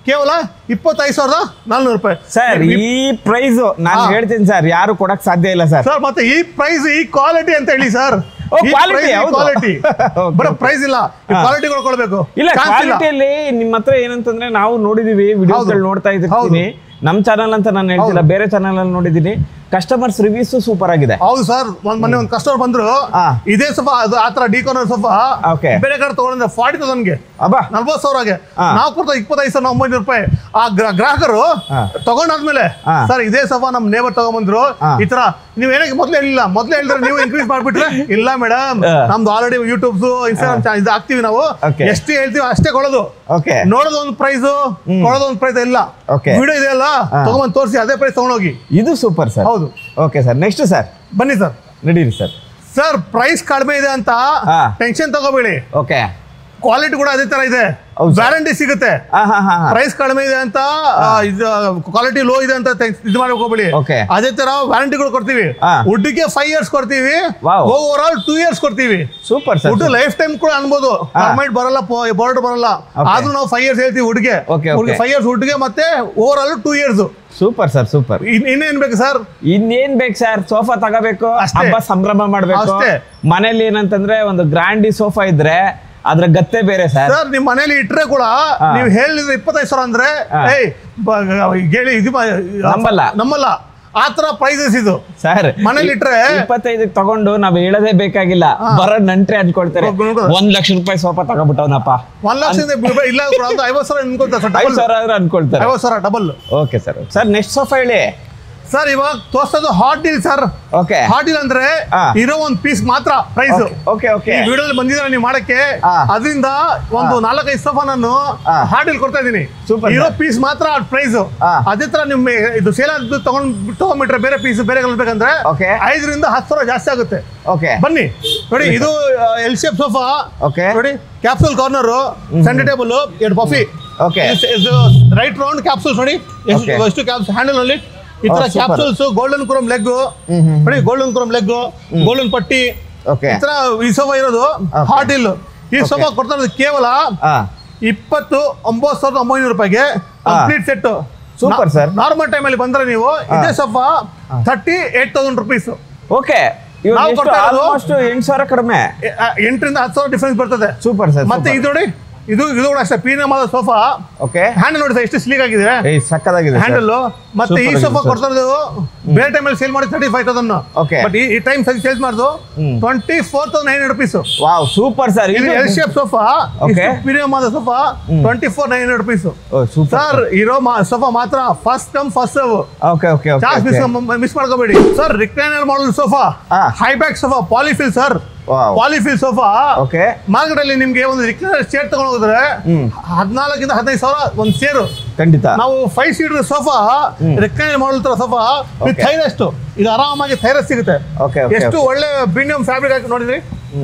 ಕೇವಲ 25,400 ರೂಪಾಯಿ. ಸರ್, ಈ ಪ್ರೈಸ್ ನಾನು ಹೇಳ್ತೀನಿ ಸರ್, ಯಾರು ಕೊಡಕ್ ಸಾಧ್ಯ ಇಲ್ಲ ಸರ್. ಮತ್ತೆ ಈ ಪ್ರೈಸ್, ಈ ಕ್ವಾಲಿಟಿ ಅಂತ ಹೇಳಿ ಸರ್. ಕ್ವಾಲಿಟಿ ಬರೋ ಪ್ರೈಸ್ ಇಲ್ಲ, ಕ್ವಾಲಿಟಿ ಕೊಡ್ಬೇಕು. ಇಲ್ಲ, ಕ್ವಾಲಿಟಿಯಲ್ಲಿ ನಿಮ್ಮ ಹತ್ರ ಏನಂತಂದ್ರೆ ನಾವು ನೋಡಿದೀವಿ, ವಿಡಿಯೋಗಳು ನೋಡ್ತಾ ಇದ್ದೀನಿ. ನಮ್ ಚಾನಲ್ ಅಂತ ನಾನು ಹೇಳ್ತಿಲ್ಲ, ಬೇರೆ ಚಾನಲ್ ಅಲ್ಲಿ ನೋಡಿದೀನಿ. ಕಸ್ಟಮರ್ಸ್ ರಿವ್ಯೂಸ್ ಸೂಪರ್ ಆಗಿದೆ. ಹೌದು ಸರ್. ಮೊನ್ನೆ ಒಂದು ಕಸ್ಟಮರ್ ಬಂದ್ರು, ಇದೇ ಸೋಫಾ ಆತರ ಡಿ ಕಾರ್ನರ್ ಸೋಫಾ ಬೇರೆ ಕಡೆ ತಗೊಂಡ್ರೆ 40,000ಗೆ 40,000ಗೆ ನಾವು ಕೊಡ್ತಾ 25,900 ರೂಪಾಯಿ. ಆ ಗ್ರಾಹಕರು ತಗೊಂಡಾದ್ಮೇಲೆ ಸರ್ ಇದೇ ಸೋಫಾ ನಮ್ ನೇಬರ್ ತಗೊಂಡ್ಬಂದ್ರು, ಈ ತರ ನೀವ್ ಏನಕ್ಕೆ ಮೊದ್ಲು ಹೇಳಿದ್ರೆ ನೀವು ಇನ್ಕ್ರೀಸ್ ಮಾಡ್ಬಿಟ್ರೆ, ಇಲ್ಲ ಮೇಡಮ್ ನಮ್ದು ಆಲ್ರೆಡಿ ಯೂಟ್ಯೂಬ್ಸ್ ಇನ್ಸ್ಟಾಗ್ರಾಮ್ ಇದು ಹಾಕ್ತಿವಿ, ನಾವು ಎಷ್ಟು ಹೇಳ್ತೀವಿ ಅಷ್ಟೇ ಕೊಡೋದು. ನೋಡೋದು ಒಂದು ಪ್ರೈಸ್, ಕೊಡೋದು ಒಂದು ಪ್ರೈಸ್ ಇಲ್ಲ. ವಿಡಿಯೋ ಇದೆ ಅಲ್ಲ, ತಗೊಂಡ್ ತೋರಿಸಿ ಅದೇ ಪ್ರೈಸ್ ತಗೊಂಡೋಗಿ. ಇದು ಸೂಪರ್ ಸರ್. ಹೌದು. ಓಕೆ ಸರ್, ನೆಕ್ಸ್ಟ್ ಸರ್ ಬನ್ನಿ ಸರ್. ನಡೀರಿ ಸರ್. ಸರ್ ಪ್ರೈಸ್ ಕಡಿಮೆ ಇದೆ ಅಂತ ಟೆನ್ಷನ್ ತಗೋಬೇಡಿ. ಓಕೆ. ಕ್ವಾಲಿಟಿ ಕೂಡ ಅದೇ ತರ ಇದೆ. ವ್ಯಾರಂಟಿ ಸಿಗುತ್ತೆ. ಪ್ರೈಸ್ ಕಡಿಮೆ ಇದೆ ಅಂತ ಕ್ವಾಲಿಟಿ ಲೋ ಇದೆ ಅಂತ ಇದು ಮಾಡಕ್ ಹೋಗ್ಬೇಡಿ. ಅದೇ ತರ ವ್ಯಾರಂಟಿಗಳು ಕೊಡ್ತೀವಿ. ವುಡ್ಗೆ 5 years ಕೊಡ್ತೀವಿ, ಓವರ್ ಆಲ್ 2 years ಕೊಡ್ತೀವಿ. Super sir. Wood life time ಕೂಡ ಅನ್ಬೋದು, ಪರ್ಮನೆಂಟ್ ಬರಲ್ಲ, ಬೋರ್ಡ್ ಬರಲ್ಲ, ಆದ್ರೂ ನಾವು 5 years ಹೇಳ್ತೀವಿ ವುಡ್ಗೆ. 5 years ವುಡ್ಗೆ, ಮತ್ತೆ over all 2 years. Super sir, super. ಇನ್ನೇನ್ ಬೇಕು ಸರ್? ಇನ್ನೇನ್ ಬೇಕು ಸರ್? ಸೋಫಾ ತಗೋಬೇಕು, ಹಬ್ಬ ಸಂಭ್ರಮ ಮಾಡ್ಬೇಕು. ಮನೇಲಿ ಏನಂತಂದ್ರೆ ಒಂದು ಗ್ರ್ಯಾಂಡಿ ಸೋಫಾ ಇದ್ರೆ ಅದ್ರ ಗತ್ತೆ ಬೇರೆ ಸರ್. ನಿಮ್ ಮನೇಲಿ ಇಟ್ರೆ ಕೂಡ ನೀವು ಹೇಳಿದ್ರೆ 25,000 ಅಂದ್ರೆ ನಮ್ಮಲ್ಲ, ಆತರ ಪ್ರೈಸಸ್ ಇದು ಸರ್. ಮನೇಲಿ ಇಟ್ರೆ 25 ತಗೊಂಡು ನಾವ್ ಹೇಳೋದೇ ಬೇಕಾಗಿಲ್ಲ, ಬರೋ ನಂಟ್ರೆ ಹಂಚ್ಕೊಳ್ತಾರೆ. 1 ಲಕ್ಷ ರೂಪಾಯಿ ಸೋಫಾ ತಗೋಬಿಟ್ಟವನಪ್ಪ. 1 ಲಕ್ಷ ಇಲ್ಲ, 50,000 ಅನ್ಕೊಳ್ತಾರೆ. 50,000 double. Okay sir. Sir next sofa ಹೇಳಿ ಸರ್. ಇವಾಗ ತೋರ್ಸೋದು hot deal sir. Hot deal ಅಂದ್ರೆ ಇರೋ ಒಂದು ಪೀಸ್ ಮಾತ್ರ ಪ್ರೈಸ್. ವಿಡಿಯೋದಲ್ಲಿ ಬಂದಿದ್ರೆ ನೀವು ಮಾಡಕ್ಕೆ, ಅದರಿಂದ ಒಂದು 4-5 ಸೋಫಾ ನಾನು ಹಾಟ್ ಡೀಲ್ ಕೊಡ್ತಾ ಇದೀನಿ. ಇರೋ ಪೀಸ್ ಮಾತ್ರ ಪ್ರೈಸ್. ಅದೇ ತರ ನಿಮ್ ಇದು ಸೇಲ್ ತಗೊಂಡ್ಬಿಟ್ರೆ ಬೇರೆ ಪೀಸ್ ಬೇರೆ ಬೇಕಂದ್ರೆ 5 ರಿಂದ 10,000 ಜಾಸ್ತಿ ಆಗುತ್ತೆ. ಬನ್ನಿ ನೋಡಿ, ಇದು ಎಲ್ ಶೇಪ್ ಸೋಫಾ ನೋಡಿ, capsule corner, centre table, 2 puffy, right round capsules ನೋಡಿ, ಎಷ್ಟು ಕ್ಯಾಪ್ಸ್ ಹ್ಯಾಂಡಲ್ ನಲ್ಲಿ ಈ ತರ ಕ್ಯಾಪ್ಸೂಲ್ಸ್, ಗೋಲ್ಡನ್ ಕ್ರೋಮ್ ಲೆಗ್ ನೋಡಿ, ಗೋಲ್ಡನ್ ಕ್ರೋಮ್ ಲೆಗ್, ಗೋಲ್ಡನ್ ಪಟ್ಟಿ, ಈ ತರ ಈ ಸೋಫಾ ಇರೋದು ಹಾಟ್ ಡೀಲ್. ಈ ಸೋಫಾ ಕೊಡ್ತಾ ಇರೋದು ಕೇವಲ 29,900 ರೂಪಾಯಿಗೆ complete set. Super sir. Normal time ಅಲ್ಲಿ ಬಂದ್ರೆ ನೀವು ಇದೇ ಸೋಫಾ 38,000 ರೂಪೀಸ್. ಓಕೆ, ನಾವು ಕೊಡ್ತಾ ಇರೋದು 8,000 ಕಡಿಮೆ, 8 ರಿಂದ 10,000 ಡಿಫರೆನ್ಸ್ ಬರ್ತದೆ. Super sir. ಮತ್ತೆ ಇದು ನೋಡಿ, ಇದು ಕೂಡ ಅಷ್ಟೇ ಪ್ರೀಮಿಯಂ ಆದ ಸೋಫಾ. ಹ್ಯಾಂಡಲ್ ನೋಡಿ ಸರ್, ಎಷ್ಟು ಸ್ಲೀಕ್ ಆಗಿದೆ, ಸಕ್ಕತ್ತಾಗಿದೆ ಹ್ಯಾಂಡಲ್. ಮತ್ತೆ ಈ ಸೋಫಾ ಕೊಡ್ತಾ ಇರೋದು ಬೇರೆ ಟೈಮ್ ಅಲ್ಲಿ ಸೇಲ್ ಮಾಡಿ 35,000, ಬಟ್ ಈ ಟೈಮ್ ಸೇಲ್ಸ್ ಮಾಡೋದು 24,900 ರೂಪೀಸ್. Wow, super sir. ಇದು ಎಲ್ ಶೇಪ್ ಸೋಫಾ, ಪ್ರೀಮಿಯಂ ಆದ ಸೋಫಾ 24,900 ರೂಪೀಸ್. ಸರ್ ಇರೋ ಸೋಫಾ ಮಾತ್ರ first come first serve, miss ಮಾಡ್ಕೋಬೇಡಿ sir. Recliner model sofa, high back sofa, polyfill sir, polyfill sofa. Market ಅಲ್ಲಿ ನಿಮ್ಗೆ ಒಂದು recliner chair ತಗೊಂಡು ಹೋದ್ರೆ 14 ರಿಂದ 15,000 ಒಂದು ಚೇರು. ಖಂಡಿತ ನಾವು 5 ಸೀಟರ್ ಸೋಫಾ, ರಿಕ್ಲೈನರ್ ಮಾಡಲ್ ತರ ಸೋಫಾ ವಿತ್ ಥೈರೆಸ್ಟ್, ಇದು ಆರಾಮಾಗಿ ಥೈರೆಸ್ಟ್ ಸಿಗುತ್ತೆ. ಎಷ್ಟು ಒಳ್ಳೆ ಪ್ರೀಮಿಯಂ ಫ್ಯಾಬ್ರಿಕ್ ಹಾಕಿ ನೋಡಿದ್ರಿ.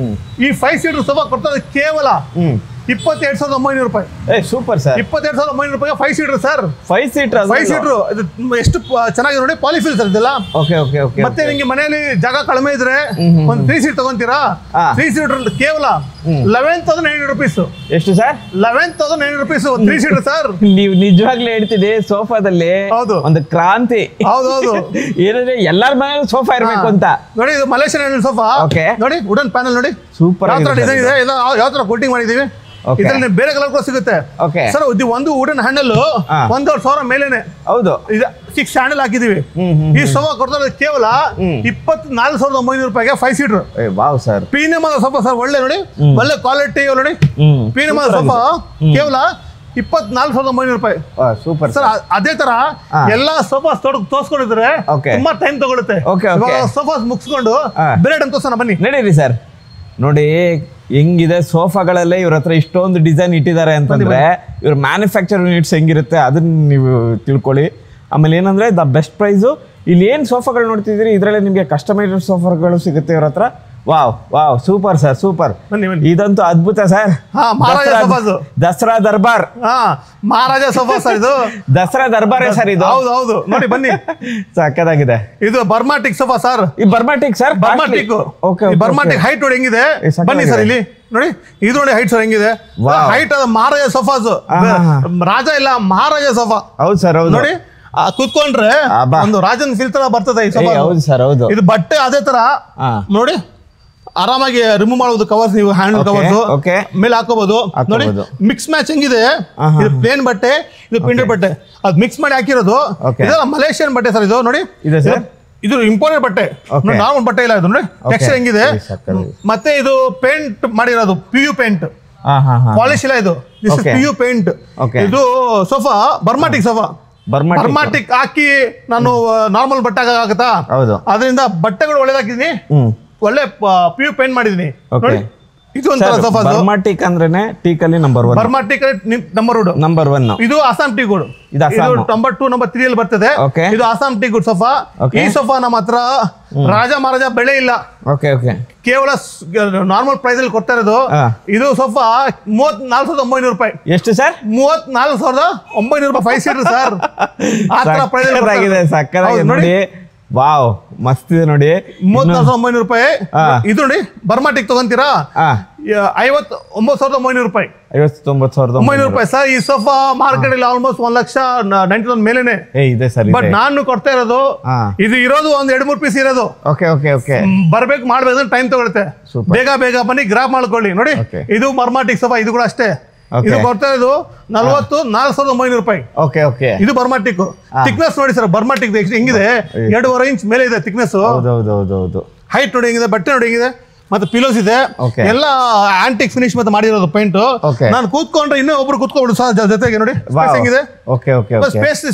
ಈ 5 ಸೀಟರ್ ಸೋಫಾ ಕೊಡ್ತಾರೆ ಕೇವಲ 22,900 ರೂಪಾಯಿ. Super sir. 22,900 ರೂಪಾಯಿ 5 ಸೀಟರ್ ಸರ್. 5 ಸೀಟರ್ ಎಷ್ಟು ಚೆನ್ನಾಗಿ ನೋಡಿ, ಪಾಲಿಫಿಲ್ ಸರ್ ಇದೆಲ್ಲ. ಮತ್ತೆ ನಿಮ್ಗೆ ಮನೆಯಲ್ಲಿ ಜಾಗ ಕಡಿಮೆ ಇದ್ರೆ ಒಂದು 3 ಸೀಟ್ ತಗೊಂತೀರಾ, 3 ಸೀಟರ್ ಕೇವಲ 11,900 ರೂಪೀಸ್. ಎಷ್ಟು ಸರ್? 11,900 rupees 3 seater sir. ನೀವು ನಿಜವಾಗ್ಲೂ ಹೇಳ್ತಿದ್ದೆ, ಸೋಫಾದಲ್ಲಿ ಒಂದು ಕ್ರಾಂತಿ. ಹೌದೌದು. ಏನಂದ್ರೆ ಎಲ್ಲಾರ ಮನೇಲಿ ಸೋಫಾ ಇರಬೇಕು ಅಂತ. ನೋಡಿ, ಇದು ಮಲೇಷಿಯನ್ ಸೋಫಾ ನೋಡಿ, ವುಡನ್ ಪ್ಯಾನಲ್ ನೋಡಿ, ಸೂಪರ್ ಡಿಸೈನ್ ಇದೆ. ಯಾವ ತರ ಕೋಟಿಂಗ್ ಮಾಡಿದೀವಿ, ಇದ್ರಲ್ಲಿ ಬೇರೆ ಕಲರ್ ಕೂಡ ಸಿಗುತ್ತೆ ಸರ್. ಒಂದು ವುಡನ್ ಹ್ಯಾಂಡಲ್ 1,500 ಮೇಲೇನೆ. ಹೌದು, 6 ಹ್ಯಾಂಡಲ್ ಹಾಕಿದೀವಿ. ಈ ಸೋಫಾ ಕೊಡ್ತಾರೆ ಕೇವಲ 24,900 ರೂಪಾಯಿಗೆ 5 ಸೀಟರ್. ವಾವ್ ಸರ್, ಪ್ರೀಮಿಯಂ ಆದ ಸೋಫಾ ಸರ್. ಒಳ್ಳೆ ನೋಡಿ, ಒಳ್ಳೆ ಕ್ವಾಲಿಟಿ ನೋಡಿ, ಪ್ರೀಮಿಯಂ ಆದ ಸೋಫಾ ಕೇವಲ 24,900 ರೂಪಾಯಿ. Super sir. ಅದೇ ತರ ಎಲ್ಲಾ ಸೋಫಾ ತೋರ್ಸ್ಕೊಂಡಿದ್ರೆ ತುಂಬಾ ಟೈಮ್ ತಗೊಳುತ್ತೆ. ಸೋಫಾ ಮುಗಿಸ್ಕೊಂಡು ಬೇರೆ ಟೈಮ್ ತೋರ್ಸೋಣ, ಬನ್ನಿ ನಡೀರಿ ಸರ್. ನೋಡಿ ಹೆಂಗಿದೆ ಸೋಫಾಗಳಲ್ಲೇ ಇವ್ರ ಹತ್ರ ಇಷ್ಟೊಂದು ಡಿಸೈನ್ ಇಟ್ಟಿದ್ದಾರೆ ಅಂತಂದ್ರೆ ಇವ್ರ ಮ್ಯಾನುಫ್ಯಾಕ್ಚರ್ ಯೂನಿಟ್ಸ್ ಹೆಂಗಿರುತ್ತೆ ಅದನ್ನ ನೀವು ತಿಳ್ಕೊಳ್ಳಿ. ಆಮೇಲೆ ಏನಂದ್ರೆ ದ ಬೆಸ್ಟ್ ಪ್ರೈಸು. ಇಲ್ಲಿ ಏನು ಸೋಫಾಗಳು ನೋಡ್ತಿದ್ದೀರಿ ಇದರಲ್ಲೇ ನಿಮಗೆ ಕಸ್ಟಮೈಸ್ಡ್ ಸೋಫಾಗಳು ಸಿಗುತ್ತೆ ಇವ್ರ ಹತ್ರ. Wow wow, super sir, super. ಇದಂತೂ ಅದ್ಭುತ ಸರ್. ದಸರಾ ದರ್ಬಾರ್, ಮಹಾರಾಜ ಸೋಫಾ ಸರ್. ಇದು ದಸರಾ ದರ್ಬಾರ್ ಸರ್ ಇದು. ಹೌದು ಹೌದು, ನೋಡಿ ಬನ್ನಿ, ಸಕ್ಕದಾಗಿದೆ. ಇದು ಬರ್ಮಾಟಿಕ್ ಸೋಫಾ ಸರ್. ಈ ಬರ್ಮಾಟಿಕ್ ಸರ್, ಬರ್ಮಾಟಿಕ್. ಬರ್ಮಾಟಿಕ್ ಹೈಟ್ ನೋಡಿ ಹೆಂಗಿದೆ, ಬನ್ನಿ ಸರ್ ಇಲ್ಲಿ ನೋಡಿ. ಇದು ನೋಡಿ ಹೈಟ್ ಸರ್ ಹೆಂಗಿದೆ, ಹೈಟ್ ಅದ ಮಹಾರಾಜ ಸೋಫಾಸ್. ರಾಜ ಇಲ್ಲ, ಮಹಾರಾಜ ಸೋಫಾ. ಹೌದು ಸರ್, ಹೌದು. ನೋಡಿ ಕುತ್ಕೊಂಡ್ರೆ ಒಂದು ರಾಜನ್ ಫೀಲ್ ತರ ಬರ್ತದೆ ಈ ಸೋಫಾ. ಹೌದು ಸರ್, ಹೌದು. ಇದು ಬಟ್ಟೆ ಅದೇ ತರ ನೋಡಿ, ಆರಾಮಾಗಿ ರಿಮೂವ್ ಮಾಡಬಹುದು ಕವರ್ಸ್. ನೀವು ಹ್ಯಾಂಡ್ ಕವರ್ಸ್ ಮೇಲೆ ಹಾಕೋಬಹುದು. ನೋಡಿ ಮಿಕ್ಸ್ ಮ್ಯಾಚ್ ಹೆಂಗಿದೆ, ಇದು ಪ್ಲೇನ್ ಬಟ್ಟೆ, ಇದು ಪ್ರಿಂಟೆಡ್ ಬಟ್ಟೆ, ಅದು ಮಿಕ್ಸ್ ಮಾಡಿ ಹಾಕಿರೋದು. ಇದೆಲ್ಲ ಮಲೇಷಿಯನ್ ಬಟ್ಟೆ ಸರ್. ಇದು ನೋಡಿ, ಇದು ಇಂಪೋರ್ಟೆಡ್ ಬಟ್ಟೆ, ನಾರ್ಮಲ್ ಬಟ್ಟೆ ಇಲ್ಲ. ಇದು ನೋಡಿ ಟೆಕ್ಸ್ಚರ್ ಹೆಂಗಿದೆ. ಮತ್ತೆ ಇದು ಪೇಂಟ್ ಮಾಡಿರೋದು, PU ಪೇಂಟ್, ಪಾಲಿಶ್ ಇಲ್ಲ. ಇದು PU ಪೇಂಟ್. ಇದು ಸೋಫಾ ಬರ್ಮಾಟಿಕ್ ಸೋಫಾ. ಬರ್ಮಾಟಿಕ್ ಹಾಕಿ ನಾನು ನಾರ್ಮಲ್ ಬಟ್ಟೆ ಆಗುತ್ತಾ? ಅದರಿಂದ ಬಟ್ಟೆಗಳು ಒಳ್ಳೇದಾಕಿದೀನಿ, ಒಳ್ಳೆ PU ಪೇಂಟ್ ಮಾಡಿದೀನಿ. ನೋಡಿ ಇದು ಒಂಥರ ಸೋಫಾ ಬರ್ಮಾ ಟೀಕ್ ಅಂದ್ರೇನೆ ಟೀಕ್ ಅಲ್ಲಿ ನಂಬರ್ 1 ಬರ್ಮಾ ಟೀಕ್ ನಂಬರ್ 1 ಇದು ಅಸ್ಸಾಂ ಟೀ ಗುಡ್ ಇದು ನಂಬರ್ 2 ನಂಬರ್ 3 ಅಲ್ಲಿ ಬರ್ತದೆ ಇದು ಅಸ್ಸಾಂ ಟೀ ಗುಡ್ ಸೋಫಾ ಈ ಸೋಫಾ ನಮ್ಮ ಹತ್ರ ರಾಜ ಮಹಾರಾಜ ಬೆಲೆ ಇಲ್ಲ ಕೇವಲ ನಾರ್ಮಲ್ ಪ್ರೈಸ್ ಅಲ್ಲಿ ಕೊಡ್ತಾ ಇರೋದು ಇದು ಸೋಫಾ 34,900 ರೂಪಾಯಿ ಎಷ್ಟು ಸರ್ 34,900 ರೂಪಾಯಿ 5 ಸೀಟರ್ ಸರ್ ಆ ತರ ಪ್ರೈಸ್ ಆಗಿದೆ ಸಕ್ಕತ್ತಾಗಿದೆ ನೋಡಿ ವಾವ್ ಮಸ್ತ್ ಇದೆ ನೋಡಿ 34,900 ರೂಪಾಯಿ ಇದು ನೋಡಿ ಬರ್ಮಾ ಟೀಕ್ ತಗೊಂತೀರಾ 59,900 ರೂಪಾಯಿ 59,900 ರೂಪಾಯಿ ಸರ್ ಈ ಸೋಫಾ ಮಾರ್ಕೆಟ್ ಅಲ್ಲಿ ಆಲ್ಮೋಸ್ಟ್ 1,90,000 ಮೇಲೇನೆ ಇದೆ ಸರ್ ಬಟ್ ನಾನು ಕೊಡ್ತಾ ಇರೋದು ಇದು ಇರೋದು ಒಂದ್ 2-3 ಪೀಸ್ ಇರೋದು ಬರ್ಬೇಕು ಮಾಡ್ಬೇಕು ಟೈಮ್ ತಗೊಳುತ್ತೆ ಬೇಗ ಬನ್ನಿ ಗ್ರಾಬ್ ಮಾಡ್ಕೊಳ್ಳಿ ನೋಡಿ ಇದು ಬರ್ಮಾ ಟೀಕ್ ಸೋಫಾ ಇದು ಕೂಡ ಅಷ್ಟೇ ಇದು ಕೊಡ್ತಾ ಇರೋದು 44,900 ರೂಪಾಯಿ ಇದು ಬರ್ಮಾ ಟೀಕ್ ಥಿಕ್ನೆಸ್ ನೋಡಿ ಸರ್ ಬರ್ಮಾ ಟೀಕ್ ಹೆಂಗಿದೆ 2.5 ಇಂಚ್ ಮೇಲೆ ಇದೆ ಥಿಕ್ನೆಸ್ ಹೈಟ್ ನೋಡಿ ಹೆಂಗಿದೆ ಬಟ್ಟೆ ನೋಡಿ ಹೆಂಗಿದೆ ಮತ್ತೆ ಪಿಲೋಸ್ ಇದೆ ಎಲ್ಲ ಆಂಟಿಕ್ ಫಿನಿಶ್ ಮತ್ತೆ ಮಾಡಿರೋದು ಪೇಂಟ್ ನಾನು ಕೂತ್ಕೊಂಡ್ರೆ ಇನ್ನೂ ಒಬ್ರು ಕೂತ್ಕೊಂಡು ಜೊತೆಗೆ ನೋಡಿ ಹೆಂಗಿದೆ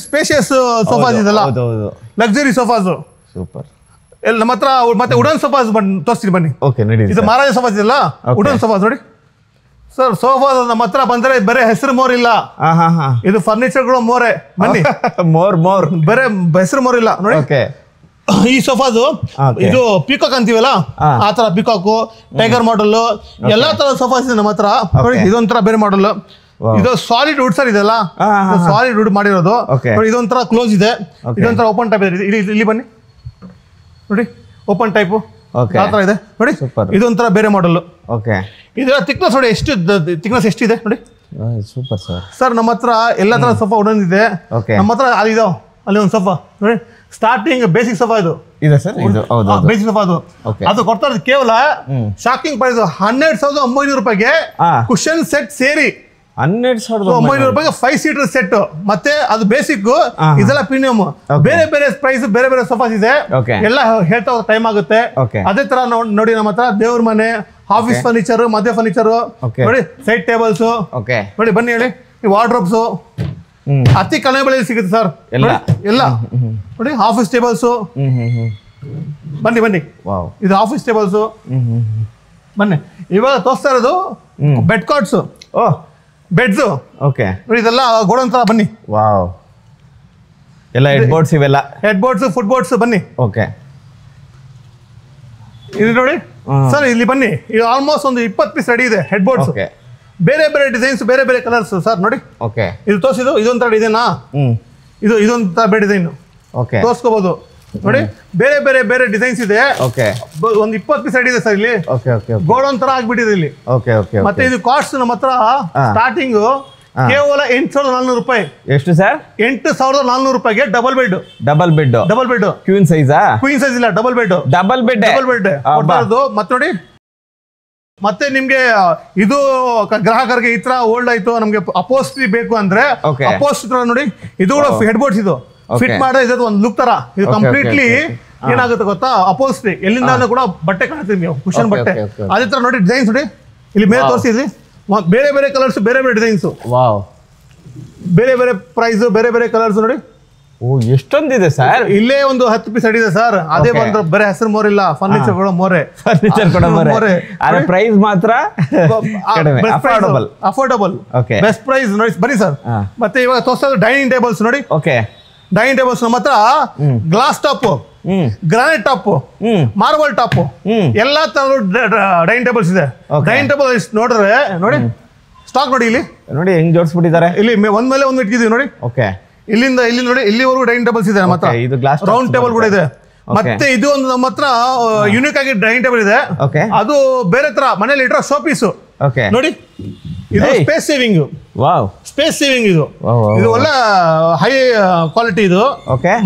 ಸ್ಪೇಷಿಯಸ್ ಸೋಫಾಸ್ ಇದೆಲ್ಲ ಲಕ್ಸುರಿ ಸೋಫಾಸ್ ಸೂಪರ್ ನಮ್ಮ ಹತ್ರ ಮತ್ತೆ ವುಡನ್ ಸೋಫಾಸ್ ತೋರಿಸ್ತೀನಿ ಬನ್ನಿ ಇದು ಮಹಾರಾಜ ಸೋಫಾಸ್ ಇದೆಲ್ಲ ವುಡನ್ ಸೋಫಾಸ್ ನೋಡಿ ಸರ್ ಸೋಫಾ ನಮ್ಮ ಹತ್ರ ಬಂದ್ರೆ ಬರೇ ಹೆಸರು ಮೋರ್ ಇಲ್ಲ ಇದು ಫರ್ನಿಚರ್ ಗಳು ಮೋರೆ ಬನ್ನಿ ಮೋರ್ ಬರೇ ಹೆಸರು ಮೋರ್ ಇಲ್ಲ ನೋಡಿ ಈ ಸೋಫಾದು ಇದು ಪಿಕಾಕ್ ಅಂತೀವಲ್ಲ ಆ ತರ ಪಿಕಾಕ್ ಟೈಗರ್ ಮಾಡೆಲ್ ಎಲ್ಲಾ ತರ ಸೋಫಾಸ್ ಇದೆ ನಮ್ಮ ಹತ್ರ ನೋಡಿ ಇದೊಂಥರ ಬೇರೆ ಮಾಡೆಲ್ ಇದು ಸಾಲಿಡ್ ವುಡ್ ಸರ್ ಇದೆಲ್ಲ ಸಾಲಿಡ್ ವುಡ್ ಮಾಡಿರೋದು ಇದೊಂಥರ ಕ್ಲೋಸ್ ಇದೆ ಇದೊಂಥರ ಓಪನ್ ಟೈಪ್ ಇದೆ ಇಲ್ಲಿ ಬನ್ನಿ ನೋಡಿ ಓಪನ್ ಟೈಪ್ ಇದೆ ನೋಡಿ ಇದೊಂಥರ ಬೇರೆ ಮಾಡೆಲ್ ಇದರ ಥಿಕ್ನೆಸ್ ನೋಡಿ ಥಿಕ್ನೆಸ್ ಎಷ್ಟಿದೆ ನೋಡಿ ಸೂಪರ್ ಸರ್ ನಮ್ಮ ಹತ್ರ ಎಲ್ಲ ತರ ಸೋಫಾ ವುಡನ್ ಇದೆ ನಮ್ಮ ಹತ್ರ ಅಲ್ಲಿ ಒಂದು ಸೋಫಾ ನೋಡಿ ಸ್ಟಾರ್ಟಿಂಗ್ ಬೇಸಿಕ್ ಸೋಫಾ ಇದು ಬೇಸಿಕ್ ಸೋಫಾ ಅದು ಕೊಡ್ತಾ ಇರೋದು ಕೇವಲ ಶಾಕಿಂಗ್ ಪ್ರೈಸ್ 12,900 ರೂಪಾಯಿಗೆ ಕುಶನ್ ಸೆಟ್ ಸೇರಿ 12,900 ರೂಪಾಯಿಗೆ 5 ಸೀಟರ್ ಸೆಟ್ ಮತ್ತೆ ಅದು ಬೇಸಿಕ್ ಇದೆಲ್ಲ ಪ್ರೀಮಿಯಂ ಬೇರೆ ಬೇರೆ ಪ್ರೈಸ್ ಬೇರೆ ಬೇರೆ ಸೋಫಾಸ್ ಇದೆ ಎಲ್ಲ ಹೇಳ್ತಾ ಟೈಮ್ ಆಗುತ್ತೆ ಅದೇ ತರ ನೋಡಿ ನಮ್ಮ ಹತ್ರ ದೇವ್ರ ಮನೆ ಆಫೀಸ್ ಫರ್ನಿಚರ್ ಮಧ್ಯ ಫರ್ನಿಚರ್ ನೋಡಿ ಸೈಡ್ ಟೇಬಲ್ಸ್ ನೋಡಿ ಬನ್ನಿ ಹೇಳಿ ವಾರ್ಡ್ರೋಬ್ಸ್ ಅತಿ ಕಡಿಮೆ ಬೆಲೆಯಲ್ಲಿ ಸಿಗುತ್ತೆ ಸರ್ ಎಲ್ಲ ನೋಡಿ ಆಫೀಸ್ ಟೇಬಲ್ಸ್ ಬನ್ನಿ ಇದು ಆಫೀಸ್ ಟೇಬಲ್ಸ್ ಬನ್ನಿ ಇವಾಗ ತೋರಿಸ್ತಾ ಇರೋದು ಬೆಡ್ ಕಾರ್ಡ್ಸ್ ಬೆಡ್ಸ್ ನೋಡಿ ಇದೆಲ್ಲ ಗೋಡನ್ ತರ ಬನ್ನಿ ಎಲ್ಲ ಹೆಡ್ ಬೋರ್ಡ್ಸ್ ಇವೆಲ್ಲ ಹೆಡ್ ಬೋರ್ಡ್ಸ್ ಫುಟ್ ಬೋರ್ಡ್ಸ್ ಬನ್ನಿ ಇದು ನೋಡಿ ಸರ್ ಇಲ್ಲಿ ಬನ್ನಿ ಇದು ಆಲ್ಮೋಸ್ಟ್ ಒಂದು 20 ಪೀಸ್ ರೆಡಿ ಇದೆ ಹೆಡ್ ಬೋರ್ಡ್ಸ್ ಬೇರೆ ಬೇರೆ ಡಿಸೈನ್ಸ್ ಬೇರೆ ಬೇರೆ ಕಲರ್ಸ್ ಸರ್ ನೋಡಿ ಇದು ತೋರಿಸಿದ್ದು ಇದೊಂಥರ ಡಿಸೈನಾ ಇದೊಂಥರ ಬೇರೆ ಡಿಸೈನ್ ತೋರಿಸ್ಕೋಬಹುದು ನೋಡಿ ಬೇರೆ ಬೇರೆ ಬೇರೆ ಡಿಸೈನ್ಸ್ ಇದೆ ಒಂದು 20 ಪೀಸ್ ರೆಡಿ ಇದೆ ಸರ್ ಇಲ್ಲಿ ಗೋಡನ್ ತರ ಆಗ್ಬಿಟ್ಟಿದೆ ಇಲ್ಲಿ ಮತ್ತೆ ಇದು ಕಾಸ್ಟ್ ನಮ್ಮ ಹತ್ರ ಸ್ಟಾರ್ಟಿಂಗ್ ಕೇವಲ 8,400 ರೂಪಾಯಿ ಎಷ್ಟು ಸರ್ 8,400 ರೂಪಾಯಿಗೆ ಡಬಲ್ ಬೆಡ್ ಕ್ವೀನ್ ಸೈಜ್ ಇಲ್ಲ ಡಬಲ್ ಬೆಡ್ ಮತ್ತೆ ನೋಡಿ ಮತ್ತೆ ನಿಮ್ಗೆ ಇದು ಗ್ರಾಹಕರಿಗೆ ಈ ತರ ಓಲ್ಡ್ ಆಯ್ತು ನಮ್ಗೆ ಅಪೋಸ್ಟ್ರಿ ಬೇಕು ಅಂದ್ರೆ ಅಪೋಸ್ಟ್ರಿ ನೋಡಿ ಇದು ಕೂಡ ಹೆಡ್ ಬೋರ್ಡ್ಸ್ ಇದು ಫಿಟ್ ಮಾಡಿದ್ರೆ ಇದು ಒಂದು ಲುಕ್ ತರ ಇದು ಕಂಪ್ಲೀಟ್ಲಿ ಏನಾಗುತ್ತೆ ಗೊತ್ತಾ ಅಪೋಸ್ಟ್ರಿ ಎಲ್ಲಿಂದ ಕೂಡ ಬಟ್ಟೆ ಕಾಣ್ತೀವಿ ನೀವು ಕುಶನ್ ಬಟ್ಟೆ ಅದೇ ತರ ನೋಡಿ ಡಿಸೈನ್ಸ್ ನೋಡಿ ಇಲ್ಲಿ ಮೇಲೆ ತೋರಿಸಿದ್ವಿ ಬೇರೆ ಬೇರೆ ಕಲರ್ಸ್ ಬೇರೆ ಬೇರೆ ಡಿಸೈನ್ಸ್ ಬೇರೆ ಬೇರೆ ಪ್ರೈಸ್ ಬೇರೆ ಬೇರೆ ಕಲರ್ಸ್ ನೋಡಿ ಎಷ್ಟೊಂದಿದೆ ಸರ್ ಇಲ್ಲೇ ಒಂದು 10 ಪೀಸ್ ಇದೆ ಸರ್ ಅದೇ ಬಂದ್ರೆ ಬೇರೆ ಹೆಸರು ಮೋರ್ ಇಲ್ಲ ಫರ್ನಿಚರ್ ಕೂಡ ಮೋರೆ ಪ್ರೈಸ್ ಮಾತ್ರ ಅಫೋರ್ಡಬಲ್ ಬೆಸ್ಟ್ ಪ್ರೈಸ್ ನೋಡಿ ಬನ್ನಿ ಸರ್ ಮತ್ತೆ ಇವಾಗ ತೋರಿಸೋದು ಡೈನಿಂಗ್ ಟೇಬಲ್ಸ್ ನೋಡಿ ಡೈನಿಂಗ್ ಟೇಬಲ್ಸ್ ನಮ್ಮ ಹತ್ರ glass top granite top marble top ಎಲ್ಲಾ ತರ ಡೈನಿಂಗ್ ಟೇಬಲ್ಸ್ ಇದೆ ಡೈನಿಂಗ್ ಟೇಬಲ್ ನೋಡಿದ್ರೆ ನೋಡಿ ಸ್ಟಾಕ್ ನೋಡಿ ಇಲ್ಲಿ ನೋಡಿ ಹೆಂಗ್ ಜೋಡಿಸ್ಬಿಟ್ಟಿದ್ದಾರೆ ಇಲ್ಲಿ ಒಂದ್ ಮೇಲೆ ಒಂದು ಇಟ್ಟಿದೀವಿ ನೋಡಿ ಇಲ್ಲಿಂದ ಇಲ್ಲಿ ನೋಡಿ ಇಲ್ಲಿವರೆಗೂ ಡೈನಿಂಗ್ ಟೇಬಲ್ಸ್ ಇದೆ ನಮ್ಮ ಹತ್ರ ರೌಂಡ್ ಟೇಬಲ್ ಕೂಡ ಇದೆ ಮತ್ತೆ ಇದು ಒಂದು ನಮ್ಮ ಹತ್ರ ಯೂನಿಕ್ ಆಗಿ ಡೈನಿಂಗ್ ಟೇಬಲ್ ಇದೆ ಅದು ಬೇರೆ ತರ ಮನೇಲಿ ಇಟ್ಟರೆ ಶೋ ಪೀಸ್ ನೋಡಿ ಇದು ಸ್ಪೇಸ್ ಸೇವಿಂಗ್ ಇದು ಒಳ್ಳೆ ಹೈ ಕ್ವಾಲಿಟಿ ಇದು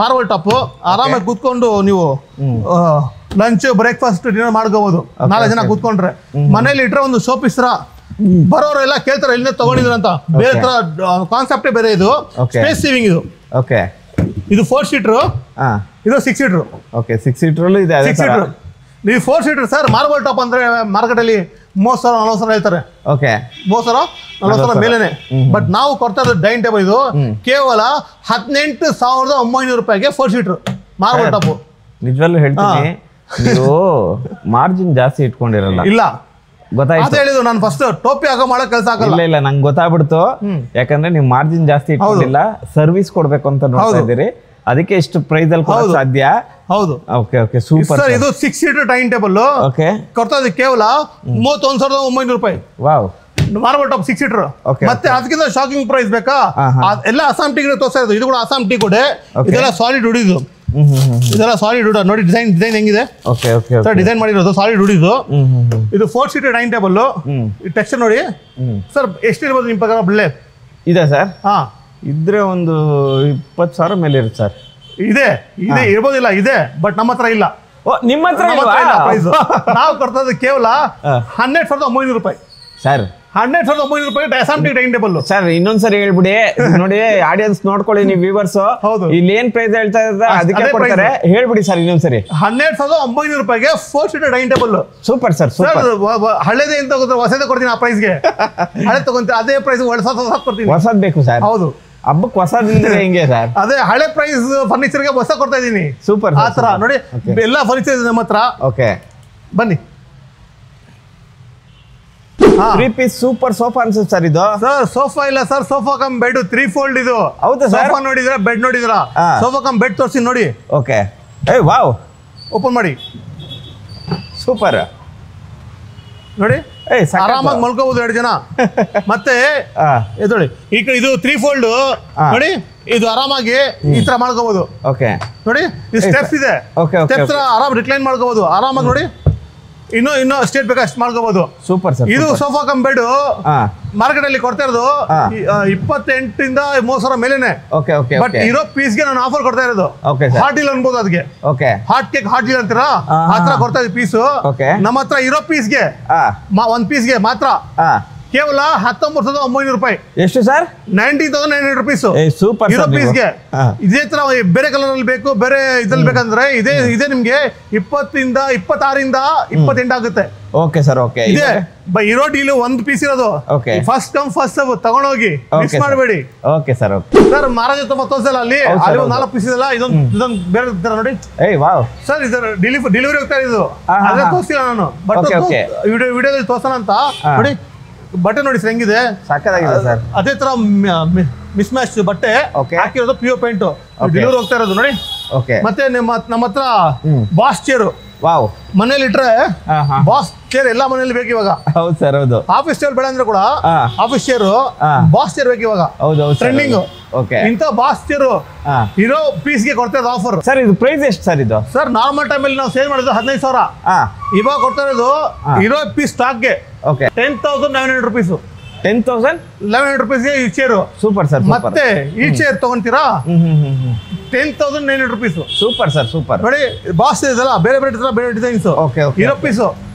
ಮಾರ್ಬಲ್ ಟಾಪ್ ಆರಾಮಾಗಿ ಕೂತ್ಕೊಂಡು ನೀವು ಲಂಚ್ ಬ್ರೇಕ್ಫಾಸ್ಟ್ ಡಿನ್ನರ್ ಮಾಡ್ಕೋಬಹುದು 4 ಜನ ಕೂತ್ಕೊಂಡ್ರೆ ಮನೇಲಿ ಇಟ್ರೆ ಒಂದು ಶೋ ಪೀಸ್ ತರ ಬರೋರೆಲ್ಲ ಕೇಳ್ತಾರೆ ಎಲ್ಲಿಂದ ತಗೊಂಡಿದ್ರು ಅಂತ ಬೇರೆ ತರ ಕಾನ್ಸೆಪ್ಟೇ ಬೇರೆ ಇದು ಸ್ಪೇಸ್ ಸೇವಿಂಗ್ ಇದು 4 ಸೀಟರ್ ಇದು 6 ಸೀಟರ್ 6 ಸೀಟರ್ ಇದೆ 6 ಸೀಟರ್ ನೀವು 4 ಸೀಟರ್ ಸರ್ ಮಾರ್ಬಲ್ ಟಾಪ್ ಅಂದ್ರೆ ಮಾರ್ಕೆಟ್ ಅಲ್ಲಿ 30,000-40,000 ಹೇಳ್ತಾರೆ 30,000-40,000 ಮೇಲೇನೆ ಬಟ್ ನಾವು ಕೊಡ್ತಾ ಇರೋದು ಡೈನಿಂಗ್ ಟೇಬಲ್ ಇದು ಕೇವಲ 18,900 ರೂಪಾಯಿಗೆ 4 ಸೀಟರ್ ಮಾರ್ಬಲ್ ಟಾಪ್ ನಿಜವಾಗ್ಲೂ ಹೇಳ್ತೀನಿ ನೀವು ಮಾರ್ಜಿನ್ ಜಾಸ್ತಿ ಇಟ್ಕೊಂಡಿರಲ್ಲ ಇಲ್ಲ ಗೊತ್ತಾಯ್ತು ಹೇಳಿದ್ದು ನಾನು ಫಸ್ಟ್ ಟೋಪಿ ಹಾಕೋ ಮಾಡೋ ಕೆಲಸ ಆಗಲ್ಲ. ಇಲ್ಲ ನಂಗೆ ಗೊತ್ತಾಗ್ಬಿಡ್ತು, ಯಾಕಂದ್ರೆ ನೀವು ಮಾರ್ಜಿನ್ ಜಾಸ್ತಿ ಇಟ್ಕೊಂಡಿಲ್ಲ, ಸರ್ವಿಸ್ ಕೊಡ್ಬೇಕು ಅಂತ ನೋಡ್ತಾ ಇದ್ದೀರಿ, ಅದಕ್ಕೆ ಎಷ್ಟು ಪ್ರೈಸ್ ಅಲ್ಲಿ ಕೊಡೋಕೆ ಸಾಧ್ಯ. ಹೌದು. Okay okay super sir. ಇದು 6 ಸೀಟರ್ ಡೈನಿಂಗ್ ಟೇಬಲ್. ಓಕೆ. ಕೊಡ್ತಾ ಇದೆ ಕೇವಲ 31,900 ರೂಪಾಯಿ. ವಾವ್. Marble top 6 seater. ಮತ್ತೆ ಅದಕ್ಕಿಂತ ಶಾಕಿಂಗ್ ಪ್ರೈಸ್ ಬೇಕಾ? ಎಲ್ಲ ಅಸ್ಸಾಂ ಟೀ ತೋರಿಸ್ತಾ ಇರೋದು. ಇದು ಕೂಡ ಅಸ್ಸಾಂ ಟೀ ಕೂಡ. ಇದೆಲ್ಲ ಸಾಲಿಡ್ ವುಡ್. ಇದು ಇದೆಲ್ಲ ಸಾಲಿಡ್ ವುಡ್. ನೋಡಿ ಡಿಸೈನ್ ಹೆಂಗಿದೆ. ಓಕೆ ಓಕೆ ಸರ್ ಡಿಸೈನ್ ಮಾಡಿರೋದು ಸಾಲಿಡ್ ವುಡ್. ಇದು 4 ಸೀಟರ್ ಡೈನಿಂಗ್ ಟೇಬಲ್. ಟೆಕ್ಸ್ಚರ್ ನೋಡಿ ಸರ್. ಎಷ್ಟಿರ್ಬೋದು ನಿಮ್ಮ ಪ್ರಕಾರ ಬಳ್ಳೆ ಇದೆ ಸರ್? ಹಾ ಇದ್ರೆ ಒಂದು 20,000 ಮೇಲೆ ಇರುತ್ತೆ ಸರ್. ಇದೆ ಇರ್ಬೋದಿಲ್ಲ, ಇದೆ, ಬಟ್ ನಮ್ಮ ಹತ್ರ ಇಲ್ಲ. ನಿಮ್ಮ ಹತ್ರ ಪ್ರೈಸ್ ನಾವು ಕೊಡ್ತಾ ಕೇವಲ 12,900 ರೂಪಾಯಿ ಸರ್. 12,900 ರೂಪಾಯಿ Assam tea dining table. Sir ಇನ್ನೊಂದ್ಸರಿ ಹೇಳ್ಬಿಡಿ, ನೋಡಿ ಆಡಿಯನ್ಸ್ ನೋಡ್ಕೊಳ್ಳಿ, ನೀವು ವ್ಯೂವರ್ಸ್ ಇಲ್ಲಿ ಏನ್ ಪ್ರೈಸ್ ಹೇಳ್ತಾ ಇದ್ದಾರೆ ಅದಕ್ಕೆ ಕೊಡ್ತಾರೆ. ಹೇಳ್ಬಿಡಿ ಸರ್ ಇನ್ನೊಂದ್ಸರಿ. 12,900 ರೂಪಾಯಿಗೆ 4 seater dining table. Super sir. Super. ಹಳೇದೇ ಅಂತ ಹೊಸದೇ ಕೊಡ್ತೀನಿ ಆ ಪ್ರೈಸ್ಗೆ. ಹಳೆ ತಗೊಂತೀನಿ ಅದೇ ಪ್ರೈಸ್ ಹೊಸ ಕೊಡ್ತೀನಿ. ಹೊಸದ್ ಬೇಕು ಸರ್. ಹೌದು. ಹಬ್ಬಕ್ಕೆ ಹೊಸದ್ರೆ ಹೆಂಗೆ ಸರ್? ಅದೇ ಹಳೆ ಪ್ರೈಸ್ ಫರ್ನಿಚರ್ಗೆ ಹೊಸ ಕೊಡ್ತಾ ಇದೀನಿ. ಸೂಪರ್. ಆ ತರ ನೋಡಿ ಎಲ್ಲ ಫರ್ನಿಚರ್ ಇದೆ ನಮ್ಮ ಹತ್ರ. ಓಕೆ ಬನ್ನಿ. 3 ಪೀಸ್ ಸೂಪರ್ ಸೋಫಾ ಅನ್ಸುತ್ತೆ ಸರ್ ಇದು. ಸರ್ ಸೋಫಾ ಇಲ್ಲ sir, sofa cum bed 3 fold ಇದು. ಹೌದಾ ಸರ್? ಸೋಫಾ ನೋಡಿದ್ರ, ಬೆಡ್ ನೋಡಿದ್ರ, ಸೋಫಾ ಕಮ್ ಬೆಡ್ ತೋರಿಸಿ ನೋಡಿ. ಓಕೆ. ಏ ವಾವ್. ಓಪನ್ ಮಾಡಿ. ಸೂಪರ್ ನೋಡಿ. ಆರಾಮಾಗಿ ಮಲ್ಕೋಬಹುದು 2 ಜನ. ಮತ್ತೆ ನೋಡಿ ಈಗ ಇದು 3 ಫೋಲ್ಡ್ ನೋಡಿ. ಇದು ಆರಾಮಾಗಿ ಈ ತರ ಮಾಡ್ಕೋಬಹುದು. ಓಕೆ. ನೋಡಿ ಇದು ಸ್ಟೆಪ್ಸ್ ಇದೆ. ಸ್ಟೆಪ್ಸ್ ಆರಾಮ್ ರಿಕ್ಲೈನ್ ಮಾಡ್ಕೋಬಹುದು ಆರಾಮಾಗಿ. ನೋಡಿ ಇನ್ನೂ ಸ್ಟೇಟ್ ಬೇಕಾ ಅಷ್ಟು ಮಾಡ್ಕೋಬಹುದು. Super sir. ಇದು ಸೋಫಾ ಕಮ್ ಬೆಡ್ ಮಾರ್ಕೆಟ್ ಅಲ್ಲಿ ಕೊಡ್ತಾ ಇರೋದು 28,000 ಇಂದ 30,000 ಮೇಲೇನೆ. ಬಟ್ ಇರೋ ಪೀಸ್ ಗೆ ನಾನು ಆಫರ್ ಕೊಡ್ತಾ ಇರೋದು. ಹಾರ್ಟ್ ಡೀಲ್ ಅನ್ಬೋದು ಅದಕ್ಕೆ. ಹಾರ್ಟ್ ಕೇಕ್ ಹಾರ್ಟ್ ಡೀಲ್ ಅಂತೀರಾ, ಆ ತರ ಕೊಡ್ತಾ ಇದ್ದೀವಿ ಪೀಸ್. ನಮ್ಮ ಹತ್ರ ಇರೋ ಪೀಸ್ಗೆ ಒಂದ್ ಪೀಸ್ಗೆ ಮಾತ್ರ ಕೇವಲ 19,900 ರೂಪಾಯಿ. ಎಷ್ಟು ಸರ್? 19,900 ರುಪೀಸ್. ಸೂಪರ್. ಇರೋ ಪೀಸ್ಗೆ ಇದೇ ತರ ಬೇರೆ ಕಲರ್ ಅಲ್ಲಿ ಬೇಕು, ಬೇರೆ ಇದ್ರಲ್ಲಿ ಬೇಕಂದ್ರೆ ಇದೇ ನಿಮ್ಗೆ 20 ಇಂದ 26 ಇಂದ 28 ಆಗುತ್ತೆ. Okay sir. ಓಕೆ. ಇದೆ ಇರೋ ಡೀಲ್ ಒಂದು ಪೀಸ್ ಇರೋದು. ಫಸ್ಟ್ ಕಮ್ ಫಸ್ಟ್ ಸರ್ವ್ ತಗೊಂಡೋಗಿ ಮಿಸ್ ಮಾಡಬೇಡಿ. Okay sir. ಸರ್ ಮಹಾರಾಜ ತುಂಬ ತೋರಿಸಲ್ಲ ಅಲ್ಲಿ 4 ಪೀಸ್ ಇದೆಲ್ಲ. ಇದೊಂದು ಬೇರೆ ತರ ನೋಡಿ. ಸರ್ ಇದರ ಡೆಲಿವರಿ ಹೋಗ್ತಾ ಇದು ಅದೇ ತೋರಿಸಿಲ್ಲ ನಾನು, ಬಟ್ ವಿಡಿಯೋದಲ್ಲಿ ತೋರ್ಸೋಣ ಅಂತ ನೋಡಿ. ಬಟ್ಟೆ ನೋಡಿ ಸರ್ ಹೆಂಗಿದೆ, ಸಾಕಾಗಿದೆ ಸರ್. ಅದೇ ತರ ಮಿಸ್ ಮ್ಯಾಚ್ ಬಟ್ಟೆ ಹಾಕಿರೋದು, ಪ್ಯೂರ್ ಪೇಂಟ್ ಡೆಲಿವರಿ ಹೋಗ್ತಾ ಇರೋದು ನೋಡಿ. ಮತ್ತೆ ನಮ್ಮ ಹತ್ರ ಬಾಸ್ ಚೇರು. ವಾವ್. ಮನೇಲಿ ಇಟ್ರೆ ಬಾಸ್ ಚೇರ್ ಎಲ್ಲ ಮನೇಲಿ ಬೇಕು ಇವಾಗ. ಹೌದು ಸರ್. ಹೌದು. ಆಫೀಸ್ ಚೇರ್ ಬೇಡ ಅಂದ್ರೆ ಕೂಡ ಆಫೀಸ್ ಚೇರ್ ಬಾಸ್ ಚೇರ್ ಬೇಕು ಇವಾಗ. ಹೌದು. ಟ್ರೆಂಡಿಂಗ್ ಇಂತ ಬಾಸ್ ಚೇರು ಇರೋ ಪೀಸ್ ಗೆ ಕೊಡ್ತಾ ಇರೋದು ಆಫರ್. ಸರ್ ಇದು ಪ್ರೈಸ್ ಎಷ್ಟು ಸರ್ ಇದು? ಸರ್ ನಾರ್ಮಲ್ ಟೈಮ್ ಅಲ್ಲಿ ನಾವು ಸೇಲ್ ಮಾಡಿದ್ದು 15,000. ಇವಾಗ ಕೊಡ್ತಾ ಇರೋದು ಇರೋ ಪೀಸ್ ಸ್ಟಾಕ್ ಗೆ 10,900 ರೂಪೀಸ್. 10,900 ರೂಪೀಸ್ಗೆ ಈ ಚೇರು. Super sir. ಮತ್ತೆ ಈ ಚೇರ್ ತಗೊಂತೀರಾ 10,900 ರೂಪೀಸ್. Super sir. ಸೂಪರ್. ನೋಡಿ ಬಾಸ್ ಇದೆಲ್ಲ ಬೇರೆ ಬೇರೆ ಡಿಸೈನ್ಸ್ ಇರೋ ಪೀಸ್.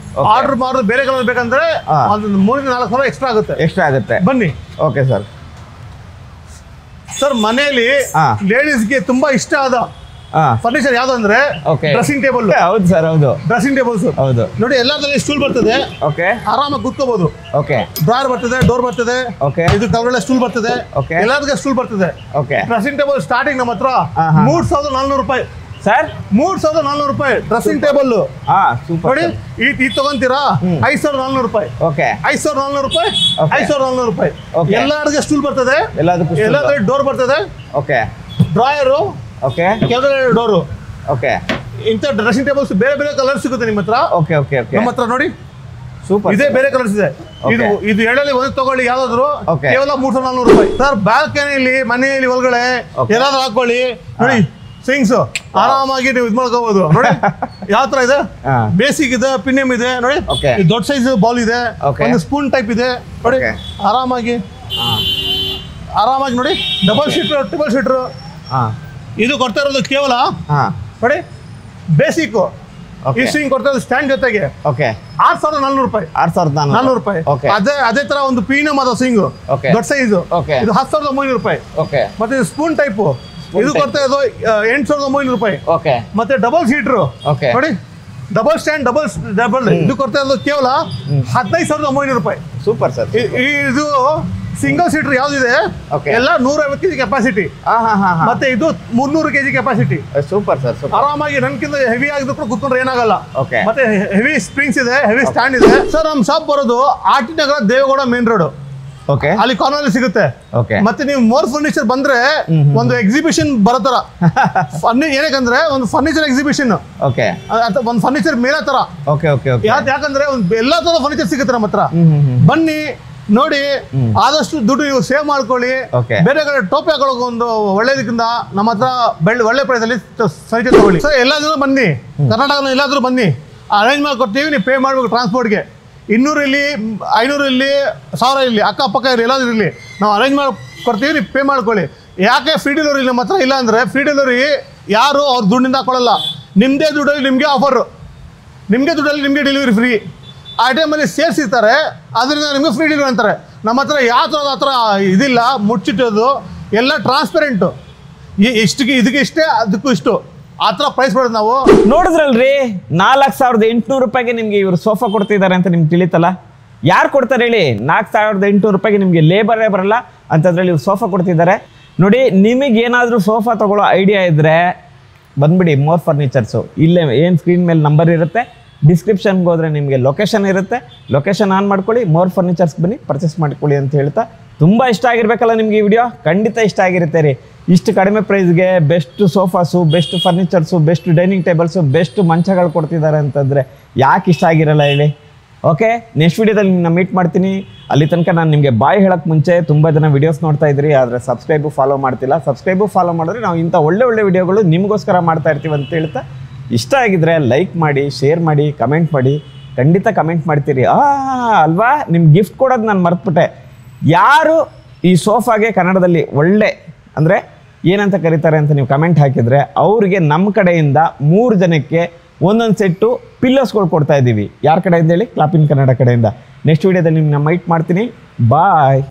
ಆರ್ಡರ್ ಮಾಡೋದು ಬೇರೆ ಕಲರ್ ಬೇಕಂದ್ರೆ ಒಂದು 3-4 ಎಕ್ಸ್ಟ್ರಾ ಆಗುತ್ತೆ. ಬನ್ನಿ. Okay sir. ಸರ್ ಮನೆಯಲ್ಲಿ ಲೇಡೀಸ್ಗೆ ತುಂಬಾ ಇಷ್ಟ ಆದ ಫರ್ನಿಚರ್ ಯಾವ್ದು ಅಂದ್ರೆ ಡ್ರೆಸ್ಸಿಂಗ್ ಟೇಬಲ್. ಹೌದು ಸರ್. ಹೌದು. Dressing tables. ಹೌದು. ನೋಡಿ ಎಲ್ಲಾದ್ರಲ್ಲಿ ಸ್ಟೂಲ್ ಬರ್ತದೆ. ಆರಾಮಾಗಿ ಕೂತ್ಕೋಬಹುದು. ಡ್ರಾಯರ್ ಬರ್ತದೆ, ಡೋರ್ ಬರ್ತದೆ, ಇದು ಕೆಳಗಡೆ ಸ್ಟೂಲ್ ಬರ್ತದೆ, ಎಲ್ಲದಕ್ಕೆ ಸ್ಟೂಲ್ ಬರ್ತದೆ. ಡ್ರೆಸ್ಸಿಂಗ್ ಟೇಬಲ್ ಸ್ಟಾರ್ಟಿಂಗ್ ನಮ್ಮ ಹತ್ರ 3,400 ರೂಪಾಯಿ ಸರ್. 3,400 ರೂಪಾಯಿ ಡ್ರೆಸ್ಸಿಂಗ್ ಟೇಬಲ್. ನೋಡಿ ಈ ತಗೊಂತೀರಾ 5,400 ರೂಪಾಯಿ. 5,400 ರೂಪಾಯಿ. 5,400 ರೂಪಾಯಿ. ಎಲ್ಲಾದ್ರಿಗೆ ಸ್ಟೂಲ್ ಬರ್ತದೆ, ಎಲ್ಲಾದ್ರಿಗೆ ಡೋರ್ ಬರ್ತದೆ, ಡ್ರಾಯರು, ಕೆಳಗಡೆ ಡೋರು. ಇಂಥ ಡ್ರೆಸ್ಸಿಂಗ್ ಟೇಬಲ್ಸ್ ಬೇರೆ ಬೇರೆ ಕಲರ್ ಸಿಗುತ್ತೆ ನಿಮ್ಮ ಹತ್ರ. ನಮ್ಮ ಹತ್ರ ನೋಡಿ ಸೂಪರ್. ಇದೇ ಬೇರೆ ಕಲರ್ಸ್ ಇದೆ. ಇದು ಎರಡಲ್ಲಿ ಒಂದು ತಗೊಳ್ಳಿ ಯಾವ್ದಾದ್ರು, ಕೇವಲ 3,400 ರೂಪಾಯಿ ಸರ್. ಬಾಲ್ಕನಿಯಲ್ಲಿ ಮನೆಯಲ್ಲಿ ಒಳಗಡೆ ಏನಾದ್ರು ಹಾಕೊಳ್ಳಿ ನೋಡಿ. ಸ್ವಿಂಗ್ಸ್ ಆರಾಮಾಗಿ ನೀವು ಇದು ಮಾಡ್ಕೋಬಹುದು. ನೋಡಿ ಯಾವ ತರ ಇದೆ. ಬೇಸಿಕ್ ಇದೆ, ಪ್ರೀಮಿಯಂ ಇದೆ ನೋಡಿ. ದೊಡ್ಡ ಸೈಜ್ ಬಾಲ್ ಇದೆ, ಒಂದು ಸ್ಪೂನ್ ಟೈಪ್ ಇದೆ ನೋಡಿ. ಆರಾಮಾಗಿ ನೋಡಿ. Double sheeter, triple sheeter. ಇದು ಕೊಡ್ತಾ ಇರೋದು ಕೇವಲ ನೋಡಿ ಬೇಸಿಕ್. ಈ ಸ್ವಿಂಗ್ ಕೊಡ್ತಾ ಇರೋದು ಸ್ಟ್ಯಾಂಡ್ ಜೊತೆಗೆ 6,400 ರೂಪಾಯಿ. 6,400 ರೂಪಾಯಿ. ಅದೇ ತರ ಒಂದು ಪ್ರೀಮಿಯಂ ಆದ ಸ್ವಿಂಗ್ ದೊಡ್ಡ ಸೈಜ್ ಇದು 10,900 ರೂಪಾಯಿ. ಮತ್ತೆ ಸ್ಪೂನ್ ಟೈಪ್ ಇದು ಕೊಡ್ತಾ ಇರೋದು 8,900 ರೂಪಾಯಿ. ಮತ್ತೆ ಡಬಲ್ ಸೀಟರ್ ನೋಡಿ, ಡಬಲ್ ಸ್ಟ್ಯಾಂಡ್, ಡಬಲ್ ಇದು ಕೊಡ್ತಾ ಇರೋದು ಕೇವಲ 15,900 ರೂಪಾಯಿ. Super sir. ಇದು ಸಿಂಗಲ್ ಸೀಟರ್ ಯಾವ್ದಿದೆ ಎಲ್ಲ 150 kg ಕೆಪಾಸಿಟಿ, ಮತ್ತೆ ಇದು 300 kg ಕೆಪಾಸಿಟಿ. ಸೂಪರ್ ಸರ್, ಆರಾಮಾಗಿ ನನ್ಕಿಂತ ಹೆವಿ ಆಗಿದ್ರು ಕೂಡ ಕುತ್ಕೊಂಡ್ರೆ ಏನಾಗಲ್ಲ. ಮತ್ತೆ ಹೆವಿ ಸ್ಪ್ರಿಂಗ್ಸ್ ಇದೆ, ಹೆವಿ ಸ್ಟ್ಯಾಂಡ್ ಇದೆ. ಸರ್ ನಮ್ ಶಾಪ್ ಬರೋದು ಆರ್ಟಿ ನಗರ ದೇವೇಗೌಡ ಮೇನ್ ರೋಡ್, ಅಲ್ಲಿ ಕಾರ್ನರ್ ಸಿಗುತ್ತೆ. ಮತ್ತೆ ನೀವು ಮೋರ್ ಫರ್ನಿಚರ್ ಬಂದ್ರೆ ಒಂದು ಎಕ್ಸಿಬಿಷನ್ ಬರತರ, ಏನಕ್ಕಂದ್ರೆ ಒಂದು ಫರ್ನಿಚರ್ ಎಕ್ಸಿಬಿಷನ್, ಒಂದು ಫರ್ನಿಚರ್ ಮೇಳ ತರ. ಯಾಕಂದ್ರೆ ಎಲ್ಲಾ ತರ ಫರ್ನಿಚರ್ ಸಿಗುತ್ತೆ ನಮ್ಮ ಹತ್ರ. ಬನ್ನಿ ನೋಡಿ, ಆದಷ್ಟು ದುಡ್ಡು ನೀವು ಸೇವ್ ಮಾಡ್ಕೊಳ್ಳಿ. ಬೇರೆ ಕಡೆ ಟೋಪಿ ಹಾಕೊಳ್ಳೋಕೆ ಒಂದು ಒಳ್ಳೇದಕ್ಕಿಂತ ನಮ್ಮ ಹತ್ರ ಒಳ್ಳೆ ಪ್ರೈಸ್ ಅಲ್ಲಿ ಫರ್ನಿಚರ್ ತಗೊಳ್ಳಿ. ಸರ್ ಎಲ್ಲಾದ್ರೂ ಬನ್ನಿ, ಕರ್ನಾಟಕ ಎಲ್ಲಾದ್ರೂ ಬನ್ನಿ, ಅರೇಂಜ್ ಮಾಡ್ಕೊಡ್ತೀವಿ. ನೀವು ಪೇ ಮಾಡ್ಬೇಕು ಟ್ರಾನ್ಸ್ಪೋರ್ಟ್ಗೆ. 200 ಇರಲಿ, 500 ಇರಲಿ, 1000 ಇರಲಿ, ಅಕ್ಕಪಕ್ಕ ಇರಲಿ, ಎಲ್ಲಾದ್ರೂ ಇರಲಿ, ನಾವು ಅರೇಂಜ್ ಮಾಡಿ ಕೊಡ್ತೀವಿ. ನೀವು ಪೇ ಮಾಡ್ಕೊಳ್ಳಿ. ಯಾಕೆ ಫ್ರೀ ಡೆಲಿವರಿ ನಮ್ಮ ಹತ್ರ ಇಲ್ಲ ಅಂದ್ರೆ, ಫ್ರೀ ಡೆಲಿವರಿ ಯಾರು ಅವ್ರ ದುಡ್ಡಿಂದ ಹಾಕೊಳ್ಳಲ್ಲ. ನಿಮ್ಮದೇ ದುಡ್ಡಲ್ಲಿ ನಿಮಗೆ ಆಫರು, ನಿಮಗೆ ದುಡ್ಡಲ್ಲಿ ನಿಮಗೆ ಡೆಲಿವರಿ ಫ್ರೀ. ಆ ಟೈಮಲ್ಲಿ ಸೇಲ್ಸ್ ಇರ್ತಾರೆ, ಅದರಿಂದ ನಿಮಗೆ ಫ್ರೀ ಡೆಲಿವರಿ ಅಂತಾರೆ. ನಮ್ಮ ಹತ್ರ ಯಾವ ಥರದ ಹತ್ರ ಇದಿಲ್ಲ, ಮುಚ್ಚಿಟ್ಟೋದು ಎಲ್ಲ ಟ್ರಾನ್ಸ್ಪರೆಂಟು. ಇಷ್ಟಿಗೆ ಇದಕ್ಕೆ ಇಷ್ಟೇ, ಅದಕ್ಕೂ ಇಷ್ಟು, ಆ ಥರ ಪ್ರೈಸ್ ಮಾಡೋದು ನಾವು. ನೋಡಿದ್ರಲ್ರಿ, 4800 ರೂಪಾಯಿಗೆ ನಿಮ್ಗೆ ಇವರು ಸೋಫಾ ಕೊಡ್ತಿದ್ದಾರೆ ಅಂತ ನಿಮ್ಗೆ ತಿಳಿತಲ್ಲ. ಯಾರು ಕೊಡ್ತಾರೆ ಹೇಳಿ? 4800 ರೂಪಾಯಿಗೆ ನಿಮಗೆ ಲೇಬರೇ ಬರಲ್ಲ ಅಂತದ್ರಲ್ಲಿ ಇವ್ರು ಸೋಫಾ ಕೊಡ್ತಿದ್ದಾರೆ. ನೋಡಿ, ನಿಮಗೆ ಏನಾದರೂ ಸೋಫಾ ತಗೊಳ್ಳೋ ಐಡಿಯಾ ಇದ್ದರೆ ಬಂದ್ಬಿಡಿ ಮೋರ್ ಫರ್ನಿಚರ್ಸು. ಇಲ್ಲೇ ಏನು ಸ್ಕ್ರೀನ್ ಮೇಲೆ ನಂಬರ್ ಇರುತ್ತೆ, ಡಿಸ್ಕ್ರಿಪ್ಷನ್ಗೆ ಹೋದರೆ ನಿಮಗೆ ಲೊಕೇಶನ್ ಇರುತ್ತೆ. ಲೊಕೇಶನ್ ಆನ್ ಮಾಡ್ಕೊಳ್ಳಿ, ಮೋರ್ ಫರ್ನಿಚರ್ಸ್ ಬನ್ನಿ, ಪರ್ಚೇಸ್ ಮಾಡ್ಕೊಳ್ಳಿ ಅಂತ ಹೇಳ್ತಾ, ತುಂಬ ಇಷ್ಟ ಆಗಿರ್ಬೇಕಲ್ಲ ನಿಮಗೆ ಈ ವಿಡಿಯೋ? ಖಂಡಿತ ಇಷ್ಟ ಆಗಿರುತ್ತೆ ರೀ. ಇಷ್ಟು ಕಡಿಮೆ ಪ್ರೈಸ್ಗೆ best sofas, best furnitures, best dining tables, best ಮಂಚಗಳು ಕೊಡ್ತಿದ್ದಾರೆ ಅಂತಂದರೆ ಯಾಕೆ ಇಷ್ಟ ಆಗಿರಲ್ಲ ಹೇಳಿ? ಓಕೆ, ನೆಕ್ಸ್ಟ್ ವೀಡಿಯೋದಲ್ಲಿ ನಿಮ್ಮನ್ನ ಮೀಟ್ ಮಾಡ್ತೀನಿ. ಅಲ್ಲಿ ತನಕ ನಾನು ನಿಮಗೆ ಬಾಯ್ ಹೇಳೋಕ್ಕೆ ಮುಂಚೆ ತುಂಬ ಜನ ವೀಡಿಯೋಸ್ ನೋಡ್ತಾ ಇದ್ರಿ, ಆದರೆ ಸಬ್ಸ್ಕ್ರೈಬು ಫಾಲೋ ಮಾಡ್ತಿಲ್ಲ. ಸಬ್ಸ್ಕ್ರೈಬು ಫಾಲೋ ಮಾಡಿದ್ರೆ ನಾವು ಇಂಥ ಒಳ್ಳೆ ವಿಡಿಯೋಗಳು ನಿಮಗೋಸ್ಕರ ಮಾಡ್ತಾ ಇರ್ತೀವಿ ಅಂತ ಹೇಳ್ತಾ, ಇಷ್ಟ ಆಗಿದ್ರೆ ಲೈಕ್ ಮಾಡಿ, ಶೇರ್ ಮಾಡಿ, ಕಮೆಂಟ್ ಮಾಡಿ. ಖಂಡಿತ ಕಮೆಂಟ್ ಮಾಡ್ತೀರಿ ಅಲ್ವಾ? ನಿಮ್ಮ ಗಿಫ್ಟ್ ಕೊಡೋದು ನಾನು ಮರ್ತ್ಬಿಟ್ಟೆ. ಯಾರು ಈ ಸೋಫಾಗೆ ಕನ್ನಡದಲ್ಲಿ ಒಳ್ಳೆ ಅಂದರೆ ಏನಂತ ಕರೀತಾರೆ ಅಂತ ನೀವು ಕಮೆಂಟ್ ಹಾಕಿದರೆ ಅವ್ರಿಗೆ ನಮ್ಮ ಕಡೆಯಿಂದ 3 ಜನಕ್ಕೆ ಒಂದೊಂದು ಸೆಟ್ಟು ಪಿಲ್ಲೋಸ್ಗಳು ಕೊಡ್ತಾ ಇದ್ದೀವಿ. ಯಾರ ಕಡೆಯಿಂದ ಹೇಳಿ? ಕ್ಲಾಪ್ ಇನ್ ಕನ್ನಡ ಕಡೆಯಿಂದ. ನೆಕ್ಸ್ಟ್ ವೀಡಿಯೋದಲ್ಲಿ ನಿಮ್ಮನ್ನ ಮೀಟ್ ಮಾಡ್ತೀನಿ. ಬಾಯ್.